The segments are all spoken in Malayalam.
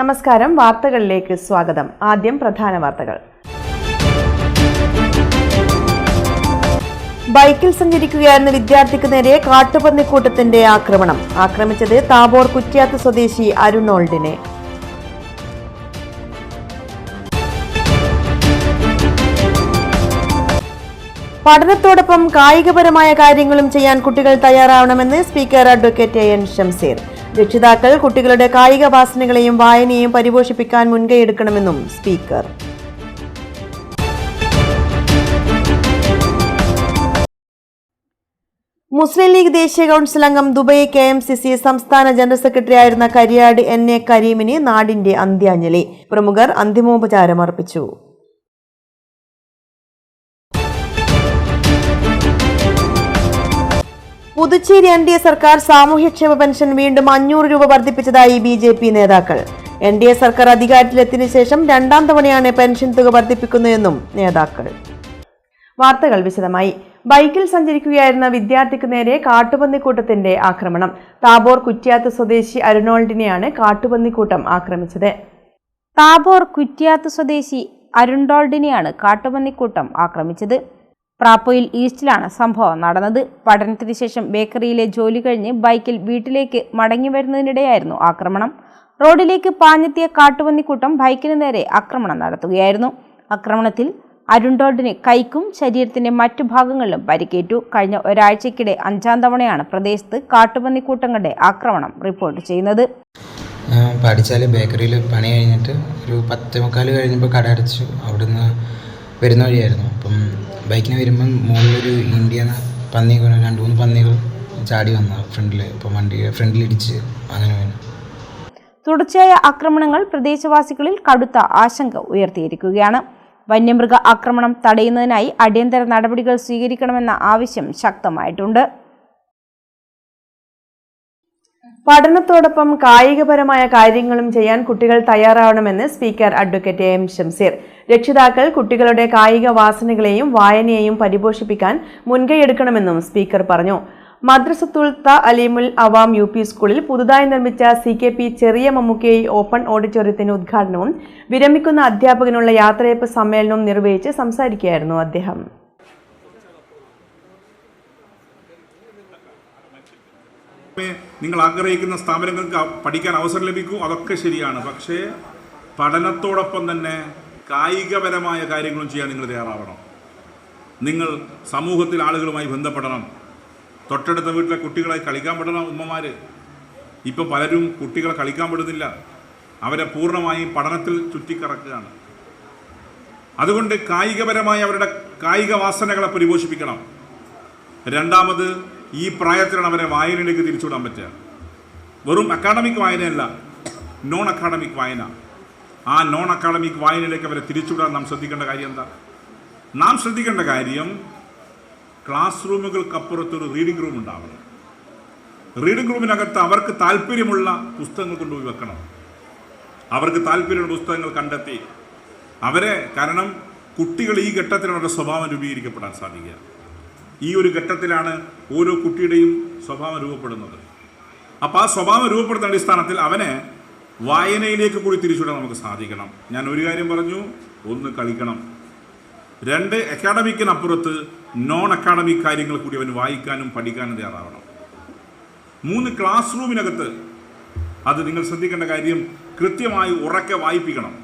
നമസ്കാരം, വാർത്തകളിലേക്ക് സ്വാഗതം. ആദ്യം പ്രധാന വാർത്തകൾ. ബൈക്കിൽ സഞ്ചരിക്കുകയായിരുന്ന വിദ്യാർത്ഥിക്ക് നേരെ കാട്ടുപന്നിക്കൂട്ടത്തിന്റെ ആക്രമണം. ആക്രമിച്ചത് താബോർ കുറ്റ്യാത്ത് സ്വദേശി അരുണോൾഡിനെ. പഠനത്തോടൊപ്പം കായികപരമായ കാര്യങ്ങളും ചെയ്യാൻ കുട്ടികൾ തയ്യാറാവണമെന്ന് സ്പീക്കർ അഡ്വക്കേറ്റ് എൻ ഷംസീർ. രക്ഷിതാക്കൾ കുട്ടികളുടെ കായിക വാസനകളെയും വായനയെയും പരിപോഷിപ്പിക്കാൻ മുൻകൈയെടുക്കണമെന്നും സ്പീക്കർ. മുസ്ലിം ലീഗ് ദേശീയ കൗൺസിൽ അംഗം ദുബൈ KMCC സംസ്ഥാന ജനറൽ സെക്രട്ടറി ആയിരുന്ന കരിയാട് NA കരീമിന് നാടിന്റെ അന്ത്യാഞ്ജലി. പ്രമുഖർ അന്തിമോപചാരം അർപ്പിച്ചു. പുതുച്ചേരി NDA സർക്കാർ സാമൂഹ്യക്ഷേമ പെൻഷൻ വീണ്ടും 500 രൂപ വർദ്ധിപ്പിച്ചതായി BJP നേതാക്കൾ. NDA സർക്കാർ അധികാരത്തിലെത്തിയ ശേഷം രണ്ടാം തവണയാണ് പെൻഷൻ തുക വർദ്ധിപ്പിക്കുന്നതെന്നും നേതാക്കൾ. വാർത്തകൾ വിശദമായി. ബൈക്കിൽ സഞ്ചരിക്കുകയായിരുന്ന വിദ്യാർത്ഥിക്ക് നേരെ കാട്ടുപന്നിക്കൂട്ടത്തിന്റെ ആക്രമണം. താബോർ കുറ്റ്യാത്ത് സ്വദേശി അരുണോൾഡിനെയാണ് കാട്ടുപന്നിക്കൂട്ടം ആക്രമിച്ചത്. താബോർ കുറ്റ്യാത്ത് സ്വദേശി അരുണോൾഡിനെയാണ് കാട്ടുപന്നിക്കൂട്ടം ആക്രമിച്ചത്. പ്രാപ്പോയിൽ ഈസ്റ്റിലാണ് സംഭവം നടന്നത്. പഠനത്തിന് ശേഷം ബേക്കറിയിലെ ജോലി കഴിഞ്ഞ് ബൈക്കിൽ വീട്ടിലേക്ക് മടങ്ങി വരുന്നതിനിടെയായിരുന്നു ആക്രമണം. റോഡിലേക്ക് പാഞ്ഞെത്തിയ കാട്ടുപന്നിക്കൂട്ടം ബൈക്കിന് നേരെ ആക്രമണം നടത്തുകയായിരുന്നു. ആക്രമണത്തിൽ അരുണോൾഡിന് കൈക്കും ശരീരത്തിന്റെ മറ്റു ഭാഗങ്ങളിലും പരിക്കേറ്റു. കഴിഞ്ഞ ഒരാഴ്ചക്കിടെ 5ാം തവണയാണ് പ്രദേശത്ത് കാട്ടുപന്നിക്കൂട്ടങ്ങളുടെ ആക്രമണം റിപ്പോർട്ട് ചെയ്യുന്നത്. പാടിച്ചാൽ ബേക്കറിയിൽ പണി കഴിഞ്ഞിട്ട് ഒരു 10:45 കഴിഞ്ഞപ്പോൾ കട അടച്ചു. അവിടുന്ന് വരുന്ന വഴിയായിരുന്നു. അപ്പം ബൈക്കിന് വരുമ്പം മുകളിലൊരു ഇന്ത്യ പന്നി 2-3 പന്നികൾ ചാടി വന്ന ഫ്രണ്ടിൽ. അപ്പം വണ്ടി ഫ്രണ്ടിലിടിച്ച് അങ്ങനെ വേണം. തുടർച്ചയായ ആക്രമണങ്ങൾ പ്രദേശവാസികളിൽ കടുത്ത ആശങ്ക ഉയർത്തിയിരിക്കുകയാണ്. വന്യമൃഗ ആക്രമണം തടയുന്നതിനായി അടിയന്തര നടപടികൾ സ്വീകരിക്കണമെന്ന ആവശ്യം ശക്തമായിട്ടുണ്ട്. പഠനത്തോടൊപ്പം കായികപരമായ കാര്യങ്ങളും ചെയ്യാൻ കുട്ടികൾ തയ്യാറാവണമെന്ന് സ്പീക്കർ അഡ്വക്കേറ്റ് എം ഷംസീർ. രക്ഷിതാക്കൾ കുട്ടികളുടെ കായിക വാസനകളെയും വായനയെയും പരിപോഷിപ്പിക്കാൻ മുൻകൈയെടുക്കണമെന്നും സ്പീക്കർ പറഞ്ഞു. മദ്രസത്തുൽ അലീമുൽ അവാം UP സ്കൂളിൽ പുതുതായി നിർമ്മിച്ച CKP ചെറിയ മമ്മൂക്കൈ ഓപ്പൺ ഓഡിറ്റോറിയത്തിന്റെ ഉദ്ഘാടനവും വിരമിക്കുന്ന അധ്യാപകനുള്ള യാത്രയയപ്പ് സമ്മേളനവും നിർവഹിച്ച് സംസാരിക്കുകയായിരുന്നു അദ്ദേഹം. നിങ്ങൾ ആഗ്രഹിക്കുന്ന സ്ഥാപനങ്ങൾക്ക് പഠിക്കാൻ അവസരം ലഭിക്കും, അതൊക്കെ ശരിയാണ്. പക്ഷേ പഠനത്തോടൊപ്പം തന്നെ കായികപരമായ കാര്യങ്ങളും ചെയ്യാൻ നിങ്ങൾ തയ്യാറാവണം. നിങ്ങൾ സമൂഹത്തിൽ ആളുകളുമായി ബന്ധപ്പെടണം. തൊട്ടടുത്ത വീട്ടിലെ കുട്ടികളായി കളിക്കാൻ പെടണം. ഉമ്മമാർ ഇപ്പം പലരും കുട്ടികളെ കളിക്കാൻ പെടുന്നില്ല. അവരെ പൂർണ്ണമായും പഠനത്തിൽ ചുറ്റിക്കറക്കുകയാണ്. അതുകൊണ്ട് കായികപരമായി അവരുടെ കായിക വാസനകളെ പരിപോഷിപ്പിക്കണം. രണ്ടാമത്, ഈ പ്രായത്തിലാണ് അവരെ വായനയിലേക്ക് തിരിച്ചുവിടാൻ പറ്റുക. വെറും അക്കാഡമിക് വായനയല്ല, നോൺ അക്കാഡമിക് വായന. ആ നോൺ അക്കാഡമിക് വായനയിലേക്ക് അവരെ തിരിച്ചുവിടാൻ നാം ശ്രദ്ധിക്കേണ്ട കാര്യം എന്താ? നാം ശ്രദ്ധിക്കേണ്ട കാര്യം ക്ലാസ് റൂമുകൾക്കപ്പുറത്തൊരു റീഡിംഗ് റൂം ഉണ്ടാവണം. റീഡിംഗ് റൂമിനകത്ത് അവർക്ക് താല്പര്യമുള്ള പുസ്തകങ്ങൾ കൊണ്ടുപോയി വെക്കണം. അവർക്ക് താല്പര്യമുള്ള പുസ്തകങ്ങൾ കണ്ടെത്തി കാരണം കുട്ടികൾ ഈ ഘട്ടത്തിലാണ് അവരുടെ സ്വഭാവം രൂപീകരിക്കപ്പെടാൻ സാധിക്കുക. ഈ ഒരു ഘട്ടത്തിലാണ് ഓരോ കുട്ടിയുടെയും സ്വഭാവം രൂപപ്പെടുന്നത്. അപ്പോൾ ആ സ്വഭാവം രൂപപ്പെടുന്ന അടിസ്ഥാനത്തിൽ അവനെ വായനയിലേക്ക് കൂടി തിരിച്ചുവിടാൻ നമുക്ക് സാധിക്കണം. ഞാൻ ഒരു കാര്യം പറഞ്ഞു, 1 കളിക്കണം, 2 അക്കാഡമിക്കിനപ്പുറത്ത് നോൺ അക്കാഡമിക് കാര്യങ്ങൾ കൂടി അവന് വായിക്കാനും പഠിക്കാനും തയ്യാറാവണം. 3 ക്ലാസ് റൂമിനകത്ത് അത് നിങ്ങൾ ശ്രദ്ധിക്കേണ്ട കാര്യം കൃത്യമായി ഉറക്കെ വായിപ്പിക്കണം.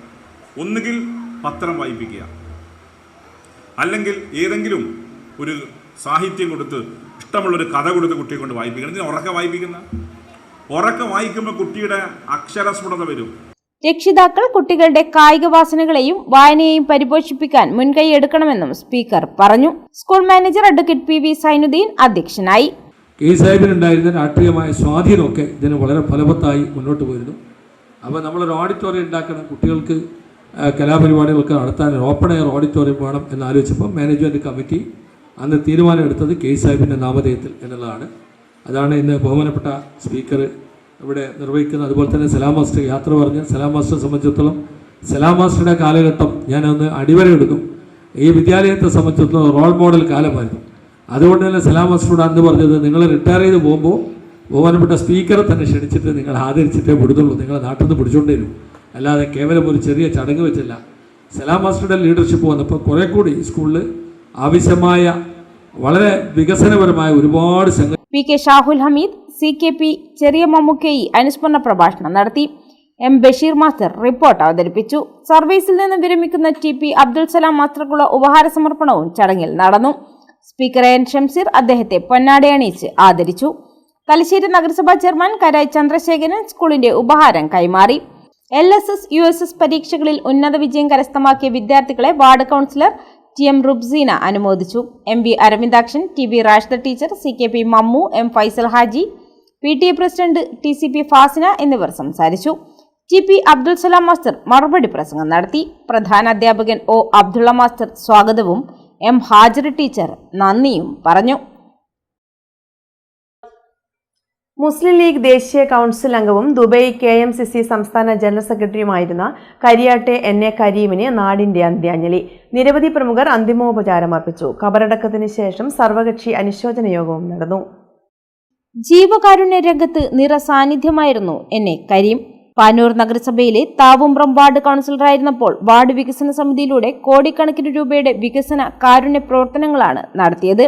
ഒന്നുകിൽ പത്രം വായിപ്പിക്കുക, അല്ലെങ്കിൽ ഏതെങ്കിലും ഒരു സാഹിത്യം കൊടുത്ത് ഇഷ്ടമുള്ളൊരു കഥ കൊടുത്ത് കുട്ടിയെ കൊണ്ട് വായിപ്പിക്കണം. ഇതിന് ഉറക്കെ വായിക്കുമ്പോൾ കുട്ടിയുടെ അക്ഷരസ്ഫുടത വരും. രക്ഷിതാക്കൾ കുട്ടികളുടെ കായിക വാസനകളെയും വായനയെയും പരിപോഷിപ്പിക്കാൻ മുൻകൈ എടുക്കണമെന്നും സ്പീക്കർ പറഞ്ഞു. School manager advocate PV Zainuddin അധ്യക്ഷനായി. സാഹിബിനുണ്ടായിരുന്ന രാഷ്ട്രീയമായ സ്വാധീനമൊക്കെ ഇതിന് വളരെ ഫലവത്തായി മുന്നോട്ട് പോയിരുന്നു. അപ്പോൾ നമ്മളൊരു ഓഡിറ്റോറിയം ഉണ്ടാക്കണം, കുട്ടികൾക്ക് കലാപരിപാടികളൊക്കെ നടത്താൻ ഒരു ഓപ്പൺ എയർ ഓഡിറ്റോറിയം വേണം എന്നാലോചിച്ചപ്പോൾ മാനേജ്മെൻറ്റ് കമ്മിറ്റി അന്ന് തീരുമാനമെടുത്തത് സാഹിബിൻ്റെ നാമധേയത്തിൽ എന്നുള്ളതാണ്. അതാണ് ഇന്ന് ബഹുമാനപ്പെട്ട സ്പീക്കർ ഇവിടെ നിർവഹിക്കുന്നത്. അതുപോലെ തന്നെ സലാം മാസ്റ്റർ യാത്ര പറഞ്ഞ് സലാം മാസ്റ്ററെ സംബന്ധിച്ചിടത്തോളം സലാം മാസ്റ്ററുടെ കാലഘട്ടം ഞാനൊന്ന് അടിവരയെടുക്കും. ഈ വിദ്യാലയത്തെ സംബന്ധിച്ചിടത്തോളം റോൾ മോഡൽ കാലമായിരുന്നു. അതുകൊണ്ട് തന്നെ സലാം മാസ്റ്ററോട് അന്ന് പറഞ്ഞത്, നിങ്ങൾ റിട്ടയർ ചെയ്ത് പോകുമ്പോൾ ബഹുമാനപ്പെട്ട സ്പീക്കറെ തന്നെ ക്ഷണിച്ചിട്ട് നിങ്ങൾ ആദരിച്ചിട്ടേ വിടുന്നുള്ളൂ, നിങ്ങളെ നാട്ടിൽ നിന്ന് പിടിച്ചുകൊണ്ടേ വരും. അല്ലാതെ കേവലം ഒരു ചെറിയ ചടങ്ങ് വെച്ചല്ല. സലാം മാസ്റ്ററുടെ ലീഡർഷിപ്പ് വന്നപ്പോൾ കുറേ കൂടി സ്കൂളിൽ ആവശ്യമായ വളരെ വികസനപരമായ ഒരുപാട് P K Shahul Hameed, CKP ചെറിയ മമ്മുക്കയി അനുസ്മരണ പ്രഭാഷണം നടത്തി. M ബഷീർ മാസ്റ്റർ റിപ്പോർട്ട് അവതരിപ്പിച്ചു. സർവീസിൽ നിന്ന് വിരമിക്കുന്ന TP അബ്ദുൽ സലാം മാസ്റ്റർക്കുള്ള ഉപഹാര സമർപ്പണവും ചടങ്ങിൽ നടന്നു. സ്പീക്കർ എൻ ഷംസീർ അദ്ദേഹത്തെ പൊന്നാട അണിയിച്ച് ആദരിച്ചു. തലശ്ശേരി നഗരസഭാ ചെയർമാൻ കരായ് ചന്ദ്രശേഖരൻ സ്കൂളിന്റെ ഉപഹാരം കൈമാറി. LSS, USS പരീക്ഷകളിൽ ഉന്നത വിജയം കരസ്ഥമാക്കിയ വിദ്യാർത്ഥികളെ വാർഡ് കൗൺസിലർ TM റുബ്സീന അനുമോദിച്ചു. MV Aravindakshan, TB Rashida teacher, CKP Mammu, M Faisal Haji, PTA president TCP ഫാസിന എന്നിവർ സംസാരിച്ചു. TP അബ്ദുൽ സലാം മാസ്റ്റർ മറുപടി പ്രസംഗം നടത്തി. പ്രധാന അധ്യാപകൻ O അബ്ദുള്ള മാസ്റ്റർ സ്വാഗതവും M ഹാജർ ടീച്ചർ നന്ദിയും പറഞ്ഞു. മുസ്ലിം ലീഗ് ദേശീയ കൗൺസിൽ അംഗവും ദുബൈ KMCC സംസ്ഥാന ജനറൽ സെക്രട്ടറിയുമായിരുന്ന കരിയാട്ടെ NA കരീമിന് നാടിന്റെ അന്ത്യാഞ്ജലി. നിരവധി പ്രമുഖർ അന്തിമോപചാരം അർപ്പിച്ചു. ഖബറടക്കത്തിന് ശേഷം സർവകക്ഷി അനുശോചന യോഗവും നടന്നു. ജീവകാരുണ്യ രംഗത്ത് നിറസാന്നിധ്യമായിരുന്നു NA കരീം. പാനൂർ നഗരസഭയിലെ താവുംബ്രം വാർഡ് കൗൺസിലറായിരുന്നപ്പോൾ വാർഡ് വികസന സമിതിയിലൂടെ കോടിക്കണക്കിന് രൂപയുടെ വികസന കാരുണ്യ പ്രവർത്തനങ്ങളാണ് നടത്തിയത്.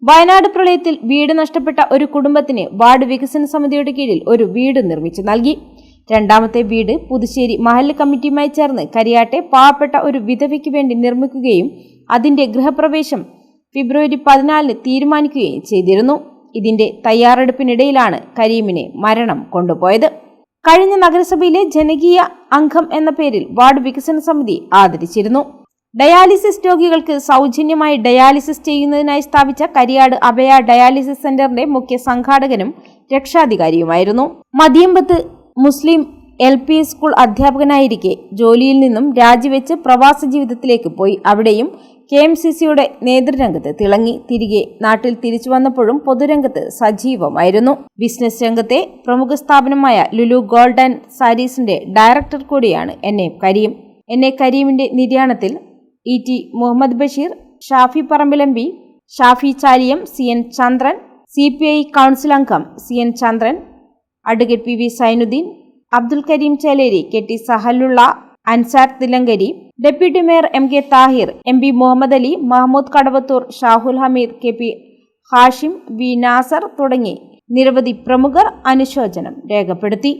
വയനാട് പ്രളയത്തിൽ വീട് നഷ്ടപ്പെട്ട ഒരു കുടുംബത്തിന് വാർഡ് വികസന സമിതിയുടെ കീഴിൽ ഒരു വീട് നിർമ്മിച്ചു നൽകി. രണ്ടാമത്തെ വീട് പുതുശ്ശേരി മഹല്ല് കമ്മിറ്റിയുമായി ചേർന്ന് കരിയാട്ടെ പാവപ്പെട്ട ഒരു വിധവയ്ക്ക് വേണ്ടി നിർമ്മിക്കുകയും അതിന്റെ ഗൃഹപ്രവേശം ഫെബ്രുവരി 14 തീരുമാനിക്കുകയും ചെയ്തിരുന്നു. ഇതിന്റെ തയ്യാറെടുപ്പിനിടയിലാണ് കരീമിനെ മരണം കൊണ്ടുപോയത്. കഴിഞ്ഞ നഗരസഭയിലെ ജനകീയ അംഗം എന്ന പേരിൽ വാർഡ് വികസന സമിതി ആദരിച്ചിരുന്നു. ഡയാലിസിസ് രോഗികൾക്ക് സൗജന്യമായി ഡയാലിസിസ് ചെയ്യുന്നതിനായി സ്ഥാപിച്ച കരിയാട് അഭയ ഡയാലിസിസ് സെന്ററിന്റെ മുഖ്യ സംഘാടകനും രക്ഷാധികാരിയുമായിരുന്നു. മതിയമ്പത്ത് മുസ്ലിം LP സ്കൂൾ അധ്യാപകനായിരിക്കെ ജോലിയിൽ നിന്നും രാജിവെച്ച് പ്രവാസ ജീവിതത്തിലേക്ക് പോയി. അവിടെയും KMCCയുടെ നേതൃരംഗത്ത് തിളങ്ങി. തിരികെ നാട്ടിൽ തിരിച്ചു വന്നപ്പോഴും പൊതുരംഗത്ത് സജീവമായിരുന്നു. ബിസിനസ് രംഗത്തെ പ്രമുഖ സ്ഥാപനമായ ലുലു ഗോൾഡ് ആൻഡ് സാരീസിന്റെ ഡയറക്ടർ കൂടിയാണ് NA കരീം. NA കരീമിന്റെ നിര്യാണത്തിൽ ET Muhammad Basheer, Shafi Parambil MP, Shafi Chaliyam, CN Chandran, CPI council അംഗം CN Chandran, advocate PV Sainuddin, Abdul Kareem Cheleri, KT Sahalulla, Ansar Thilankari, deputy mayor MK Thahir, MP Muhammad Ali, Mahmood Kadavathur, Shahul Hameed, KP Hashim, V Nasar തുടങ്ങി നിരവധി പ്രമുഖർ അനുശോചനം രേഖപ്പെടുത്തി.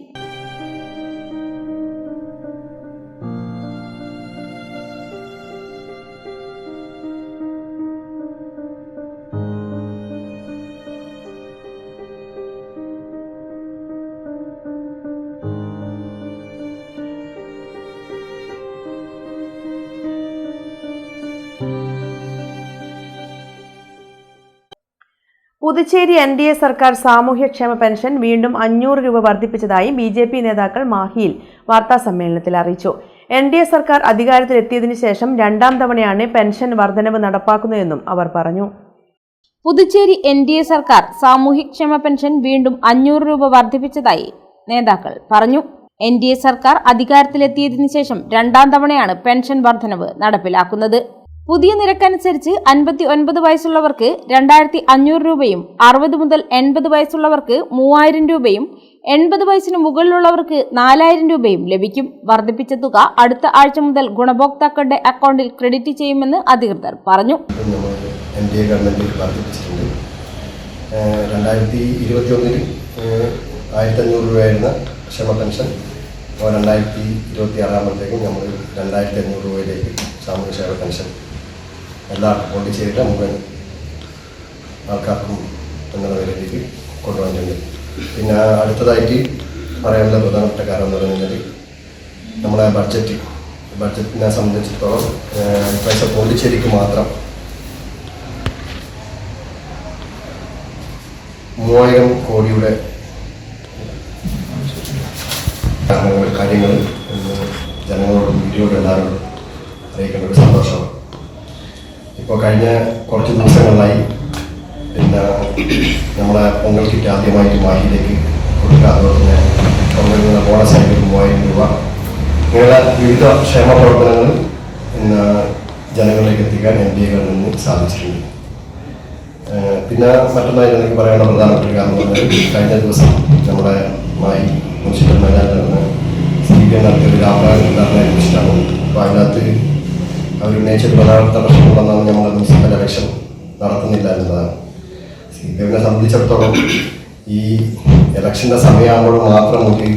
പുതുച്ചേരി NDA സർക്കാർ സാമൂഹ്യക്ഷേമ പെൻഷൻ വീണ്ടും 500 രൂപ വർദ്ധിപ്പിച്ചതായി BJP നേതാക്കൾ മാഹിയിൽ വാർത്താസമ്മേളനത്തിൽ അറിയിച്ചു. NDA സർക്കാർ അധികാരത്തിലെത്തിയതിനു ശേഷം രണ്ടാം തവണയാണ് പെൻഷൻ വർധനവ് നടപ്പാക്കുന്നതെന്നും അവർ പറഞ്ഞു. പുതുച്ചേരി NDA സർക്കാർ സാമൂഹ്യക്ഷേമ പെൻഷൻ വീണ്ടും 500 രൂപ വർദ്ധിപ്പിച്ചതായി നേതാക്കൾ പറഞ്ഞു. NDA സർക്കാർ അധികാരത്തിലെത്തിയതിനു ശേഷം രണ്ടാം തവണയാണ് പെൻഷൻ വർധനവ് നടപ്പിലാക്കുന്നത്. പുതിയ നിരക്കനുസരിച്ച് 59 വയസ്സുള്ളവർക്ക് 2500 രൂപയും 60 മുതൽ 80 വയസ്സുള്ളവർക്ക് 3000 രൂപയും 80 വയസ്സിന് മുകളിലുള്ളവർക്ക് 4000 രൂപയും ലഭിക്കും. വർദ്ധിപ്പിച്ച തുക അടുത്ത ആഴ്ച മുതൽ ഗുണഭോക്താക്കളുടെ അക്കൗണ്ടിൽ ക്രെഡിറ്റ് ചെയ്യുമെന്ന് അധികൃതർ പറഞ്ഞു. NDA ഗവൺമെന്റ് വർദ്ധിപ്പിച്ചിട്ടുണ്ട്. 2021 1500 രൂപയായിരുന്ന ക്ഷേമ പെൻഷൻ 2026 ആകുമ്പോഴത്തേക്കും നമ്മൾ 2500 രൂപയിലേക്ക് സാമൂഹ്യ ക്ഷേമ പെൻഷൻ എല്ലാ പോണ്ടിച്ചേരിയിലെ മുഴുവൻ ആൾക്കാർക്കും എന്നുള്ള നിലയിലേക്ക് കൊണ്ടുവന്നിട്ടുണ്ട്. പിന്നെ അടുത്തതായിട്ട് പറയാനുള്ള പ്രധാനപ്പെട്ട കാര്യം എന്ന് പറയുന്നത് നമ്മുടെ ബഡ്ജറ്റിനെ സംബന്ധിച്ചിടത്തോളം ഇപ്പോഴത്തെ പോണ്ടിച്ചേരിക്ക് മാത്രം 3000 കോടിയുടെ കാര്യങ്ങൾ ജനങ്ങളോടും വീഡിയോടും എല്ലാവരോടും അറിയിക്കേണ്ട ഒരു സന്തോഷമാണ്. ഇപ്പോൾ കഴിഞ്ഞ കുറച്ച് ദിവസങ്ങളിലായി പിന്നെ നമ്മളെ പൊങ്കൽ കിറ്റ് ആദ്യമായിട്ട് മാഹിയിലേക്ക് കൊടുക്കുക. അതുപോലെ തന്നെ പൊങ്കലിനുള്ള ബോണസായിട്ട് 3000 രൂപ ഇങ്ങനെയുള്ള വിവിധ ക്ഷേമ പ്രവർത്തനങ്ങൾ പിന്നെ ജനങ്ങളിലേക്ക് എത്തിക്കാൻ NDA ഗവൺമെന്റിന് സാധിച്ചിട്ടുണ്ട്. പിന്നെ മറ്റൊന്നായി എനിക്ക് പറയാനുള്ള പ്രധാനപ്പെട്ട കാരണം കഴിഞ്ഞ ദിവസം നമ്മുടെ മായി മുനിസിപ്പൽ മേഖലയിൽ നിന്ന് CPI CPM നടത്തിയൊരു രാമനാഥനെ കുറിച്ചിട്ടാണ്. അപ്പോൾ അതിനകത്ത് അവർ ഉന്നയിച്ച പ്രധാനപ്പെട്ട പ്രശ്നങ്ങളെന്നാണ് നമ്മൾ മുനിസിപ്പൽ ഇലക്ഷൻ നടത്തുന്നില്ല എന്നതാണ്. CPMനെ സംബന്ധിച്ചിടത്തോളം ഈ ഇലക്ഷൻ്റെ സമയമാകുമ്പോൾ മാത്രം നമുക്ക്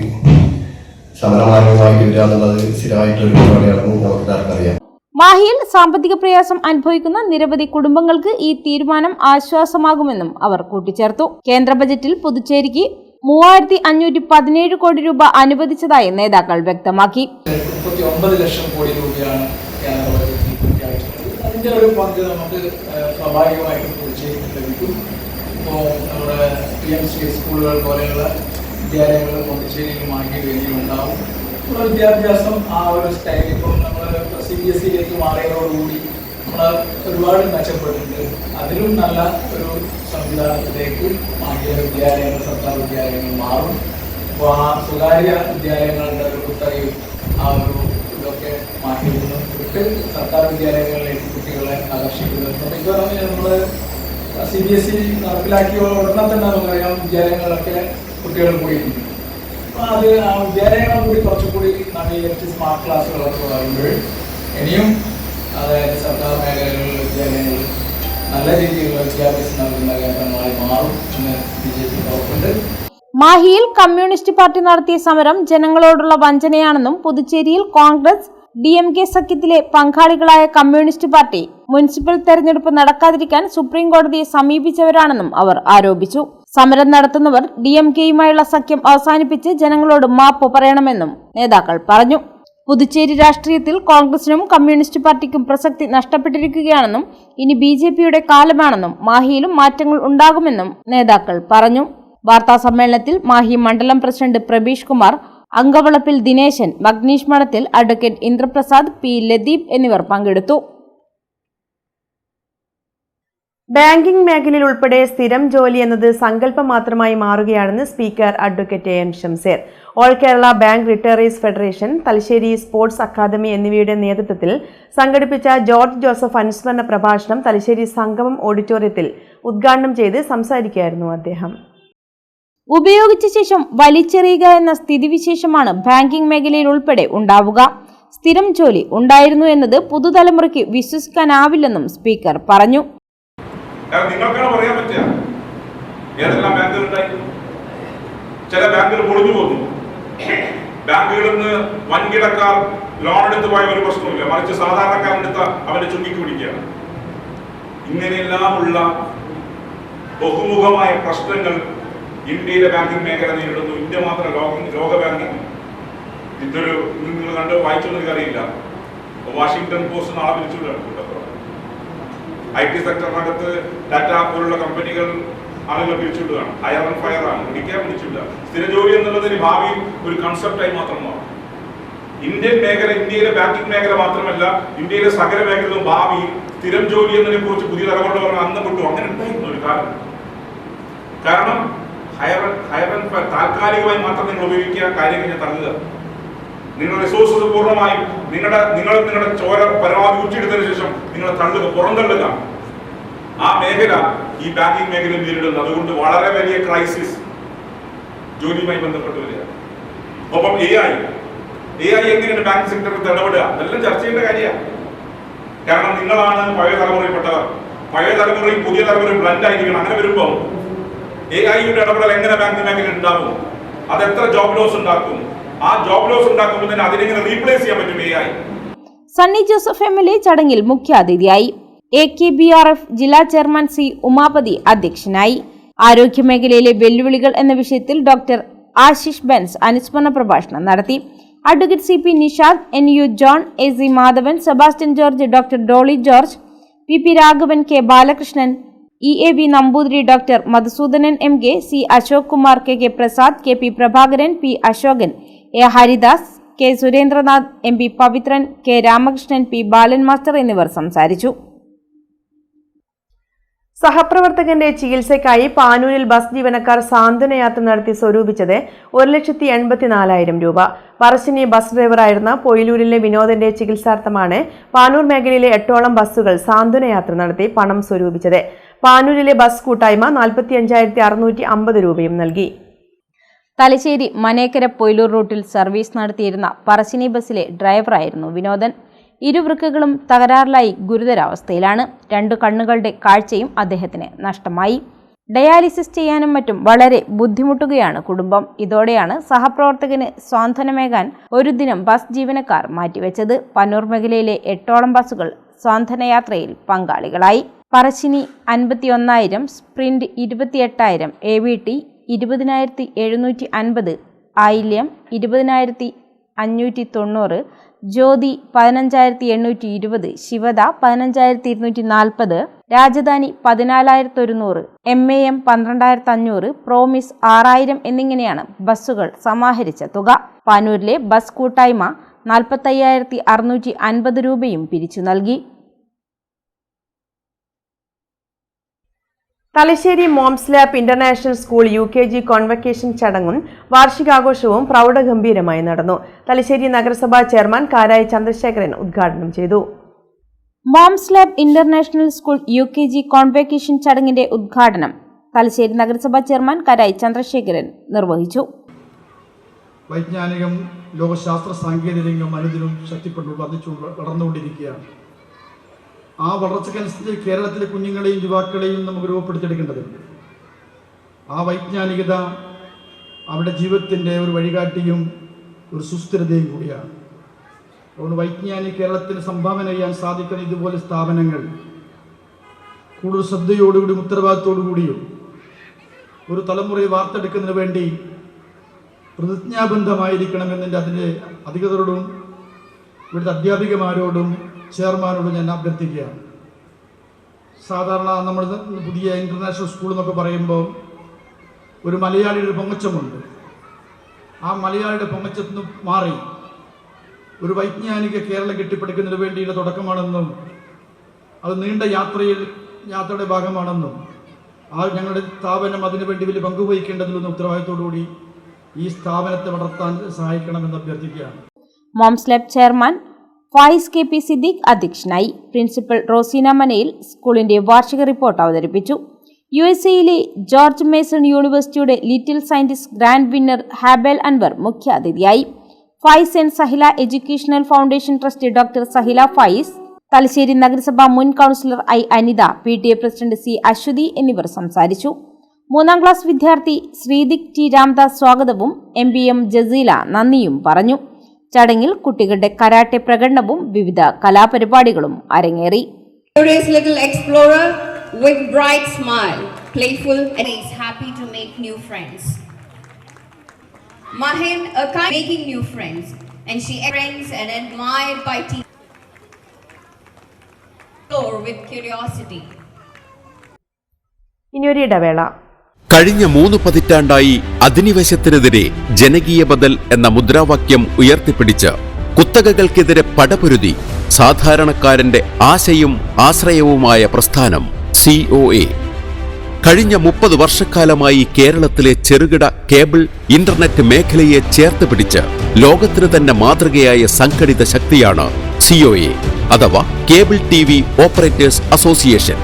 സമരമാർഗമായിട്ട് വരിക എന്നുള്ളത് സ്ഥിരമായിട്ടൊരു പരിപാടിയാണെന്ന് നമുക്ക് എല്ലാവർക്കും അറിയാം. മാഹിയിൽ സാമ്പത്തിക പ്രയാസം അനുഭവിക്കുന്ന നിരവധി കുടുംബങ്ങൾക്ക് ഈ തീരുമാനം ആശ്വാസമാകുമെന്നും അവർ കൂട്ടിച്ചേർത്തു. കേന്ദ്ര ബജറ്റിൽ പുതുച്ചേരിക്ക് 3517 കോടി രൂപ അനുവദിച്ചതായി നേതാക്കൾ വ്യക്തമാക്കി. 39 ലക്ഷം കോടി രൂപയാണ് കേന്ദ്ര ബജറ്റിൽ പ്രഖ്യാപിച്ചിട്ടുള്ളത്. അതിൻ്റെ ഒരു പങ്ക് നമുക്ക് സ്വാഭാവികമായിട്ടും പുതുച്ചേരിക്ക് ലഭിക്കും. ഇപ്പോൾ നമ്മുടെ PMC സ്കൂളുകൾ പോലെയുള്ള വിദ്യാലയങ്ങൾ പോണ്ടിച്ചേരിയിൽ മാറ്റി വേദിയിലുണ്ടാവും. നമ്മുടെ വിദ്യാഭ്യാസം ആ ഒരു സ്റ്റൈൽ ഇപ്പോൾ നമ്മൾ CBSE മാറിയതോടുകൂടി നമ്മൾ ഒരുപാട് മെച്ചപ്പെട്ടിട്ടുണ്ട്. അതിലും നല്ല ഒരു സംവിധാനത്തിലേക്ക് മാറ്റിയ വിദ്യാലയങ്ങൾ സർക്കാർ വിദ്യാലയങ്ങൾ മാറും. അപ്പോൾ ആ സ്വകാര്യ വിദ്യാലയങ്ങളുടെ ഒരു കുത്തകയും ആ ഒരു ഇതൊക്കെ മാറ്റി വിട്ട് സർക്കാർ വിദ്യാലയങ്ങളിലേക്ക് കുട്ടികളെ ആകർഷിക്കുന്നത്. അപ്പോൾ ഇതുപോലെ നമ്മൾ CBSE നടപ്പിലാക്കിയ ഉടനെ തന്നെ നമുക്കറിയാം വിദ്യാലയങ്ങളിലൊക്കെ കുട്ടികൾ പോയിട്ടുണ്ട്. അപ്പോൾ അത് ആ വിദ്യാലയങ്ങൾ കൂടി കുറച്ചുകൂടി നവീകരിച്ച് സ്മാർട്ട് ക്ലാസ്സുകളൊക്കെ വരുമ്പോൾ ഇനിയും അതായത് സർക്കാർ മേഖലകളിലെ വിദ്യാലയങ്ങൾ നല്ല രീതിയിലുള്ള വിദ്യാഭ്യാസം നൽകുന്ന കേന്ദ്രങ്ങളായി മാറും എന്ന് BJP ഉറപ്പുണ്ട്. മാഹിയിൽ കമ്മ്യൂണിസ്റ്റ് പാർട്ടി നടത്തിയ സമരം ജനങ്ങളോടുള്ള വഞ്ചനയാണെന്നും പുതുച്ചേരിയിൽ കോൺഗ്രസ് DMK സഖ്യത്തിലെ പങ്കാളികളായ കമ്മ്യൂണിസ്റ്റ് പാർട്ടി മുനിസിപ്പൽ തെരഞ്ഞെടുപ്പ് നടക്കാതിരിക്കാൻ സുപ്രീം കോടതിയെ സമീപിച്ചവരാണെന്നും അവർ ആരോപിച്ചു. സമരം നടത്തുന്നവർ DMKയുമായുള്ള സഖ്യം അവസാനിപ്പിച്ച് ജനങ്ങളോട് മാപ്പ് പറയണമെന്നും നേതാക്കൾ പറഞ്ഞു. പുതുച്ചേരി രാഷ്ട്രീയത്തിൽ കോൺഗ്രസിനും കമ്മ്യൂണിസ്റ്റ് പാർട്ടിക്കും പ്രസക്തി നഷ്ടപ്പെട്ടിരിക്കുകയാണെന്നും ഇനി BJPയുടെ കാലമാണെന്നും മാഹിയിലും മാറ്റങ്ങൾ ഉണ്ടാകുമെന്നും നേതാക്കൾ പറഞ്ഞു. വാർത്താ സമ്മേളനത്തിൽ മാഹി മണ്ഡലം പ്രസിഡന്റ് പ്രബീഷ് കുമാർ, അങ്കവളപ്പിൽ ദിനേശൻ, മഗ്നീഷ് മഠത്തിൽ, അഡ്വക്കേറ്റ് ഇന്ദ്രപ്രസാദ്, P. ലദീപ് എന്നിവർ പങ്കെടുത്തു. ബാങ്കിംഗ് മേഖലയിൽ ഉൾപ്പെടെ സ്ഥിരം ജോലി എന്നത് സങ്കല്പം മാത്രമായി മാറുകയാണെന്ന് speaker advocate AM Shamseer. All Kerala bank retirees federation, Thalassery sports academy എന്നിവയുടെ നേതൃത്വത്തിൽ സംഘടിപ്പിച്ച ജോർജ് ജോസഫ് അനുസ്മരണ പ്രഭാഷണം തലശ്ശേരി സംഗമം ഓഡിറ്റോറിയത്തിൽ ഉദ്ഘാടനം ചെയ്ത് സംസാരിക്കുകയായിരുന്നു അദ്ദേഹം. ഉപയോഗിച്ച ശേഷം വലിച്ചെറിയുക എന്ന സ്ഥിതിവിശേഷമാണ് ബാങ്കിംഗ് മേഖലയിൽ ഉൾപ്പെടെ ഉണ്ടാവുക. സ്ഥിരം ജോലി ഉണ്ടായിരുന്നു എന്നത് പുതുതലമുറയ്ക്ക് വിശ്വസിക്കാനാവില്ലെന്നും സ്പീക്കർ പറഞ്ഞു. നിങ്ങൾക്കാണ് പറയാൻ പറ്റുക ഏതെല്ലാം ബാങ്കുകൾ ഉണ്ടായിരുന്നു. ചില ബാങ്കുകൾ പൊളിഞ്ഞു പോകുന്നു. ബാങ്കുകളിൽ നിന്ന് വൻകിടക്കാർ ലോൺ എടുത്ത് പോയ ഒരു പ്രശ്നമില്ല, മറിച്ച് സാധാരണക്കാരെടുത്ത അവന്റെ ചുണ്ടിക്ക് പിടിക്കുകയാണ്. ഇങ്ങനെയെല്ലാമുള്ള ബഹുമുഖമായ പ്രശ്നങ്ങൾ ഇന്ത്യയിലെ ബാങ്കിംഗ് മേഖല നേരിടുന്നു. ഇന്ത്യ മാത്രം ലോക ബാങ്കിംഗ് ഇതൊരു നിങ്ങൾ കണ്ട് വായിച്ചൊന്നും അറിയില്ല. വാഷിംഗ്ടൺ പോസ്റ്റ് നാളെ വിളിച്ചുകൊണ്ടാണ്. IT സെക്ടറിനകത്ത് ടാറ്റ പോലുള്ള കമ്പനികൾ ആളുകൾ പിരിച്ചുവിടുകയാണ്. ഹയർ ആൻഡ് ഫയർ ആണ്, പിടിക്കാൻ പിടിച്ചില്ല. സ്ഥിര ജോലി എന്നുള്ളതിന് ഭാവിയിൽ ഒരു കൺസെപ്റ്റായി മാത്രമാണ്. ഇന്ത്യയിലെ ബാങ്കിംഗ് മേഖല മാത്രമല്ല, ഇന്ത്യയിലെ സകല മേഖലകളും ഭാവിയിൽ സ്ഥിരം ജോലി എന്നതിനെ കുറിച്ച് പുതിയ തലമുറ അന്തം വിട്ടു. അങ്ങനെ ഉണ്ടായിരുന്നു ഒരു കാലം. കാരണം ഹയർ ആൻഡ് ഫയർ താൽക്കാലികമായി മാത്രം നിങ്ങൾ ഉപയോഗിക്കുക, കാര്യം കഴിഞ്ഞാൽ തള്ളുക. നിങ്ങളുടെ റിസോഴ്സസ് പൂർണ്ണമായും നിങ്ങളുടെ ചോര പരമാവധി ഊറ്റിയെടുത്തതിനു ശേഷം നിങ്ങൾ തള്ളുക, പുറന്തള്ളുക. ആ മേഖല ഈ ബാങ്കിംഗ് മേഖല നേരിടുന്നു. അതുകൊണ്ട് വളരെ വലിയ ക്രൈസിസ് ജോലിയുമായി ബന്ധപ്പെട്ട് വരിക. ഒപ്പം AI എങ്ങനെയാണ് ബാങ്ക് സെക്ടറിൽ ഇടപെടുക, അതെല്ലാം ചർച്ച ചെയ്യേണ്ട കാര്യമാണ്. കാരണം നിങ്ങളാണ് പഴയ തലമുറയിൽപ്പെട്ടവർ. പഴയ തലമുറയും പുതിയ തലമുറയും ബ്ലൻഡ് ആയിരിക്കണം. അങ്ങനെ വരുമ്പോൾ AI-യുടെ ഇടപെടൽ എങ്ങനെ ബാങ്കിംഗ് മേഖല ഉണ്ടാവും, അത് എത്ര ജോബ് ലോസ് ഉണ്ടാക്കും, ആ ജോബ് ലോസ് ഉണ്ടാക്കുമ്പോൾ തന്നെ അതിനെങ്ങനെ റീപ്ലേസ് ചെയ്യാൻ പറ്റും AI. സണ്ണി ജോസഫ് MLA ചടങ്ങിൽ മുഖ്യാതിഥിയായി. AKBRF ജില്ലാ ചെയർമാൻ C. ഉമാപതി അധ്യക്ഷനായി. ആരോഗ്യമേഖലയിലെ വെല്ലുവിളികൾ എന്ന വിഷയത്തിൽ ഡോക്ടർ ആശിഷ് ബെൻസ് അനുസ്മരണ പ്രഭാഷണം നടത്തി. Advocate CP Nishad, NU John, AC Madhavan, Sebastian George, doctor Dolly George, PP Raghavan, K. Balakrishnan, EAB Namboothiri, doctor Madhusoodanan MK, C. Ashok Kumar, KK Prasad, KP Prabhakaran, P. Ashokan, A. Haridas, K. Surendranath, MP Pavithran, K. Ramakrishnan, P. Balan master എന്നിവർ സംസാരിച്ചു. സഹപ്രവർത്തകന്റെ ചികിത്സയ്ക്കായി പാനൂരിൽ ബസ് ജീവനക്കാർ സാന്ത്വനയാത്ര നടത്തി സ്വരൂപിച്ചത് 1,84,000 രൂപ. പറശ്ശിനി ബസ് ഡ്രൈവറായിരുന്ന പൊയിലൂരിലെ വിനോദന്റെ ചികിത്സാർത്ഥമാണ് പാനൂർ മേഖലയിലെ 8ഓളം ബസ്സുകൾ സാന്ത്വനയാത്ര നടത്തി പണം സ്വരൂപിച്ചത്. പാനൂരിലെ ബസ് കൂട്ടായ്മ 45,650 രൂപയും നൽകി. തലശ്ശേരി മനേക്കര പൊയിലൂർ റൂട്ടിൽ സർവീസ് നടത്തിയിരുന്ന പറശ്ശിനി ബസ്സിലെ ഡ്രൈവറായിരുന്നു വിനോദൻ. ഇരുവൃക്കകളും തകരാറിലായി ഗുരുതരാവസ്ഥയിലാണ്. 2 കണ്ണുകളുടെ കാഴ്ചയും അദ്ദേഹത്തിന് നഷ്ടമായി. ഡയാലിസിസ് ചെയ്യാനും മറ്റും വളരെ ബുദ്ധിമുട്ടുകയാണ് കുടുംബം. ഇതോടെയാണ് സഹപ്രവർത്തകന് സ്വാന്തനമേകാൻ ഒരു ദിനം ബസ് ജീവനക്കാർ മാറ്റിവെച്ചത്. പന്നൂർ മേഖലയിലെ 8ഓളം ബസ്സുകൾ സ്വാന്തനയാത്രയിൽ പങ്കാളികളായി. പറശ്ശിനി 51,000, സ്പ്രിന്റ് 28,000, AVT 20,750, ആയില്യം 20,590, ജ്യോതി 15,820, ശിവദ 15,240, രാജധാനി 14,100, MAM 12,500, പ്രോമിസ് 6,000 എന്നിങ്ങനെയാണ് ബസ്സുകൾ സമാഹരിച്ച തുക. പാനൂരിലെ ബസ് കൂട്ടായ്മ 45,650 രൂപയും പിരിച്ചു നൽകി. Thalassery moms lab international school UKG convocation ചടങ്ങും വാർഷികാഘോഷവും പ്രൗഢഗംഭീരമായി നടന്നു. തലശ്ശേരി നഗരസഭാ ചെയർമാൻ കാരായി ചന്ദ്രശേഖരൻ ഉദ്ഘാടനം ചെയ്തു. Moms lab international school UKG convocation ചടങ്ങിന്റെ ഉദ്ഘാടനം തലശ്ശേരി നഗരസഭാ ചെയർമാൻ കാരായി ചന്ദ്രശേഖരൻ നിർവഹിച്ചു. വൈജ്ഞാനികം, ലോകശാസ്ത്ര സാങ്കേതിക രംഗം അനുദിനം ശക്തിപ്പെട്ടു വളർന്നുകൊണ്ടിരിക്കുകയാണ്. ആ വളർച്ചക്കനുസരിച്ച് കേരളത്തിലെ കുഞ്ഞുങ്ങളെയും യുവാക്കളെയും നമുക്ക് രൂപപ്പെടുത്തിയെടുക്കേണ്ടതുണ്ട്. ആ വൈജ്ഞാനികത അവരുടെ ജീവിതത്തിൻ്റെ ഒരു വഴികാട്ടിയും ഒരു സുസ്ഥിരതയും കൂടിയാണ്. അതുകൊണ്ട് വൈജ്ഞാനിക കേരളത്തിന് സംഭാവന ചെയ്യാൻ സാധിക്കുന്ന ഇതുപോലെ സ്ഥാപനങ്ങൾ കൂടുതൽ ശ്രദ്ധയോടുകൂടിയും ഉത്തരവാദിത്തോടുകൂടിയും ഒരു തലമുറയെ വാർത്തെടുക്കുന്നതിന് വേണ്ടി പ്രതിജ്ഞാബദ്ധമായിരിക്കണമെന്നതിൻ്റെ അതിൻ്റെ അധികൃതരോടും ഇവിടുത്തെ അധ്യാപികമാരോടും ചെയർമാനോടും ഞാൻ അഭ്യർത്ഥിക്കുകയാണ്. സാധാരണ നമ്മൾ പുതിയ ഇൻ്റർനാഷണൽ സ്കൂൾ എന്നൊക്കെ പറയുമ്പോൾ ഒരു മലയാളിയുടെ പൊങ്ങച്ചമുണ്ട്. ആ മലയാളിയുടെ പൊങ്ങച്ചത്തിൽ നിന്ന് മാറി ഒരു വൈജ്ഞാനിക കേരളം കെട്ടിപ്പടുക്കുന്നതിന് വേണ്ടിയുള്ള തുടക്കമാണെന്നും അത് നീണ്ട യാത്രയുടെ ഭാഗമാണെന്നും ഞങ്ങളുടെ സ്ഥാപനം അതിനുവേണ്ടി വലിയ പങ്കുവഹിക്കേണ്ടതിലുള്ള ഉത്തരവാദിത്തോടുകൂടി ഈ സ്ഥാപനത്തെ വളർത്താൻ സഹായിക്കണമെന്ന് അഭ്യർത്ഥിക്കുകയാണ്. Moms lab chairman Faiz KP Siddique അധ്യക്ഷനായി. പ്രിൻസിപ്പൽ റോസീന മനയിൽ സ്കൂളിന്റെ വാർഷിക റിപ്പോർട്ട് അവതരിപ്പിച്ചു. USA ജോർജ് മേസൺ യൂണിവേഴ്സിറ്റിയുടെ little scientist grand winner Habel Anwar മുഖ്യാതിഥിയായി. Faiz and Sahila educational foundation trust doctor Sahila Faiz, Thalassery നഗരസഭ മുൻ councillor I Anitha, PTA president C Aswathi എന്നിവർ സംസാരിച്ചു. 3ാം ക്ലാസ് വിദ്യാർത്ഥി ശ്രീദിക് T രാംദാസ് സ്വാഗതവും MBM ജസീല നന്ദിയും പറഞ്ഞു. ചടങ്ങിൽ കുട്ടികളുടെ കരാട്ടെ പ്രകടനവും വിവിധ കലാപരിപാടികളും അരങ്ങേറി. Little explorer with bright smile, playful and is happy to make new friends. Mahin, a kind making new friends, and she friends and admired by teachers. With curiosity. ഇനിയൊരു ഇടവേള. കഴിഞ്ഞ 3 പതിറ്റാണ്ടായി അധിനിവേശത്തിനെതിരെ ജനകീയ ബദൽ എന്ന മുദ്രാവാക്യം ഉയർത്തിപ്പിടിച്ച് കുത്തകകൾക്കെതിരെ പടപൊരുതി സാധാരണക്കാരന്റെ ആശയും ആശ്രയവുമായ പ്രസ്ഥാനം COA. കഴിഞ്ഞ 30 വർഷക്കാലമായി കേരളത്തിലെ ചെറുകിട കേബിൾ ഇന്റർനെറ്റ് മേഖലയെ ചേർത്ത് പിടിച്ച് ലോകത്തിന് തന്നെ മാതൃകയായ സംഘടിത ശക്തിയാണ് COA അഥവാ കേബിൾ TV ഓപ്പറേറ്റേഴ്സ് അസോസിയേഷൻ.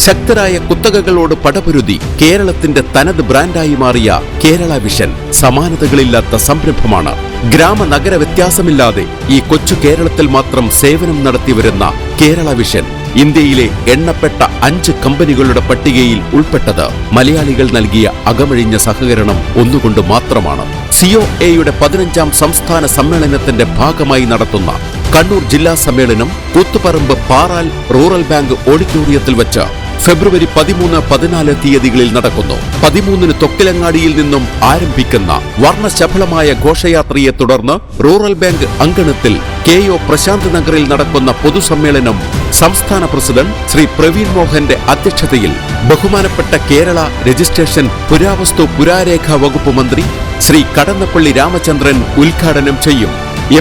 ശക്തരായ കുത്തകകളോട് പടപൊരുതി കേരളത്തിന്റെ തനത് ബ്രാൻഡായി മാറിയ കേരള വിഷൻ സമാനതകളില്ലാത്ത സംരംഭമാണ്. ഗ്രാമനഗര വ്യത്യാസമില്ലാതെ ഈ കൊച്ചു കേരളത്തിൽ മാത്രം സേവനം നടത്തിവരുന്ന കേരള വിഷൻ ഇന്ത്യയിലെ എണ്ണപ്പെട്ട 5 കമ്പനികളുടെ പട്ടികയിൽ ഉൾപ്പെട്ടത് മലയാളികൾ നൽകിയ അകമഴിഞ്ഞ സഹകരണം ഒന്നുകൊണ്ട് മാത്രമാണ്. COAയുടെ 15ാം സംസ്ഥാന സമ്മേളനത്തിന്റെ ഭാഗമായി നടത്തുന്ന കണ്ണൂർ ജില്ലാ സമ്മേളനം കൂത്തുപറമ്പ് പാറാൽ റൂറൽ ബാങ്ക് ഓഡിറ്റോറിയത്തിൽ വച്ച് ഫെബ്രുവരി 13-14 തീയതികളിൽ നടക്കുന്നു. 13-ന് തൊക്കിലങ്ങാടിയിൽ നിന്നും ആരംഭിക്കുന്ന വർണ്ണശബളമായ ഘോഷയാത്രയെ തുടർന്ന് റൂറൽ ബാങ്ക് അങ്കണത്തിൽ KO പ്രശാന്ത് നഗറിൽ നടക്കുന്ന പൊതുസമ്മേളനം സംസ്ഥാന പ്രസിഡന്റ് ശ്രീ പ്രവീൺ മോഹന്റെ അധ്യക്ഷതയിൽ ബഹുമാനപ്പെട്ട കേരള രജിസ്ട്രേഷൻ പുരാവസ്തു പുരാരേഖാ വകുപ്പ് മന്ത്രി ശ്രീ കടന്നപ്പള്ളി രാമചന്ദ്രൻ ഉദ്ഘാടനം ചെയ്യും.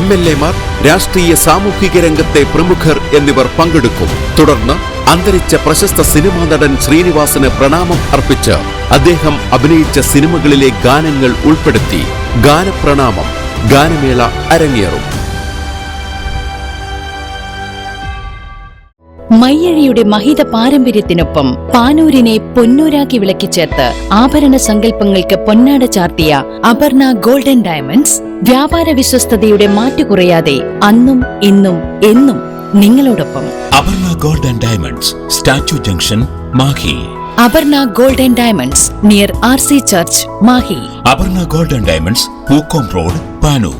MLA-മാർ, രാഷ്ട്രീയ സാമൂഹിക രംഗത്തെ പ്രമുഖർ എന്നിവർ പങ്കെടുക്കും. തുടർന്ന് അന്തരിച്ച പ്രശസ്ത സിനിമാ നടൻ ശ്രീനിവാസന് പ്രണാമം അർപ്പിച്ച് അദ്ദേഹം അഭിനയിച്ച സിനിമകളിലെ ഗാനങ്ങൾ ഉൾപ്പെടുത്തി ഗാനപ്രണാമം ഗാനമേള അരങ്ങേറും. മയ്യഴിയുടെ മഹിത പാരമ്പര്യത്തിനൊപ്പം പാനൂരിനെ പൊന്നൂരാക്കി വിളക്കിച്ചേർത്ത് ആഭരണ സങ്കല്പങ്ങൾക്ക് പൊന്നാട ചാർത്തിയ അപർണ ഗോൾഡൻ ഡയമണ്ട്സ് വ്യാപാര വിശ്വസ്തതയുടെ മാറ്റുകുറയാതെ അന്നും ഇന്നും എന്നും നിങ്ങളോടൊപ്പം. Aparna golden diamonds, statue junction, Mahe. Aparna golden diamonds near RC church, Mahe. Aparna golden diamonds, Pookom road, Panoor.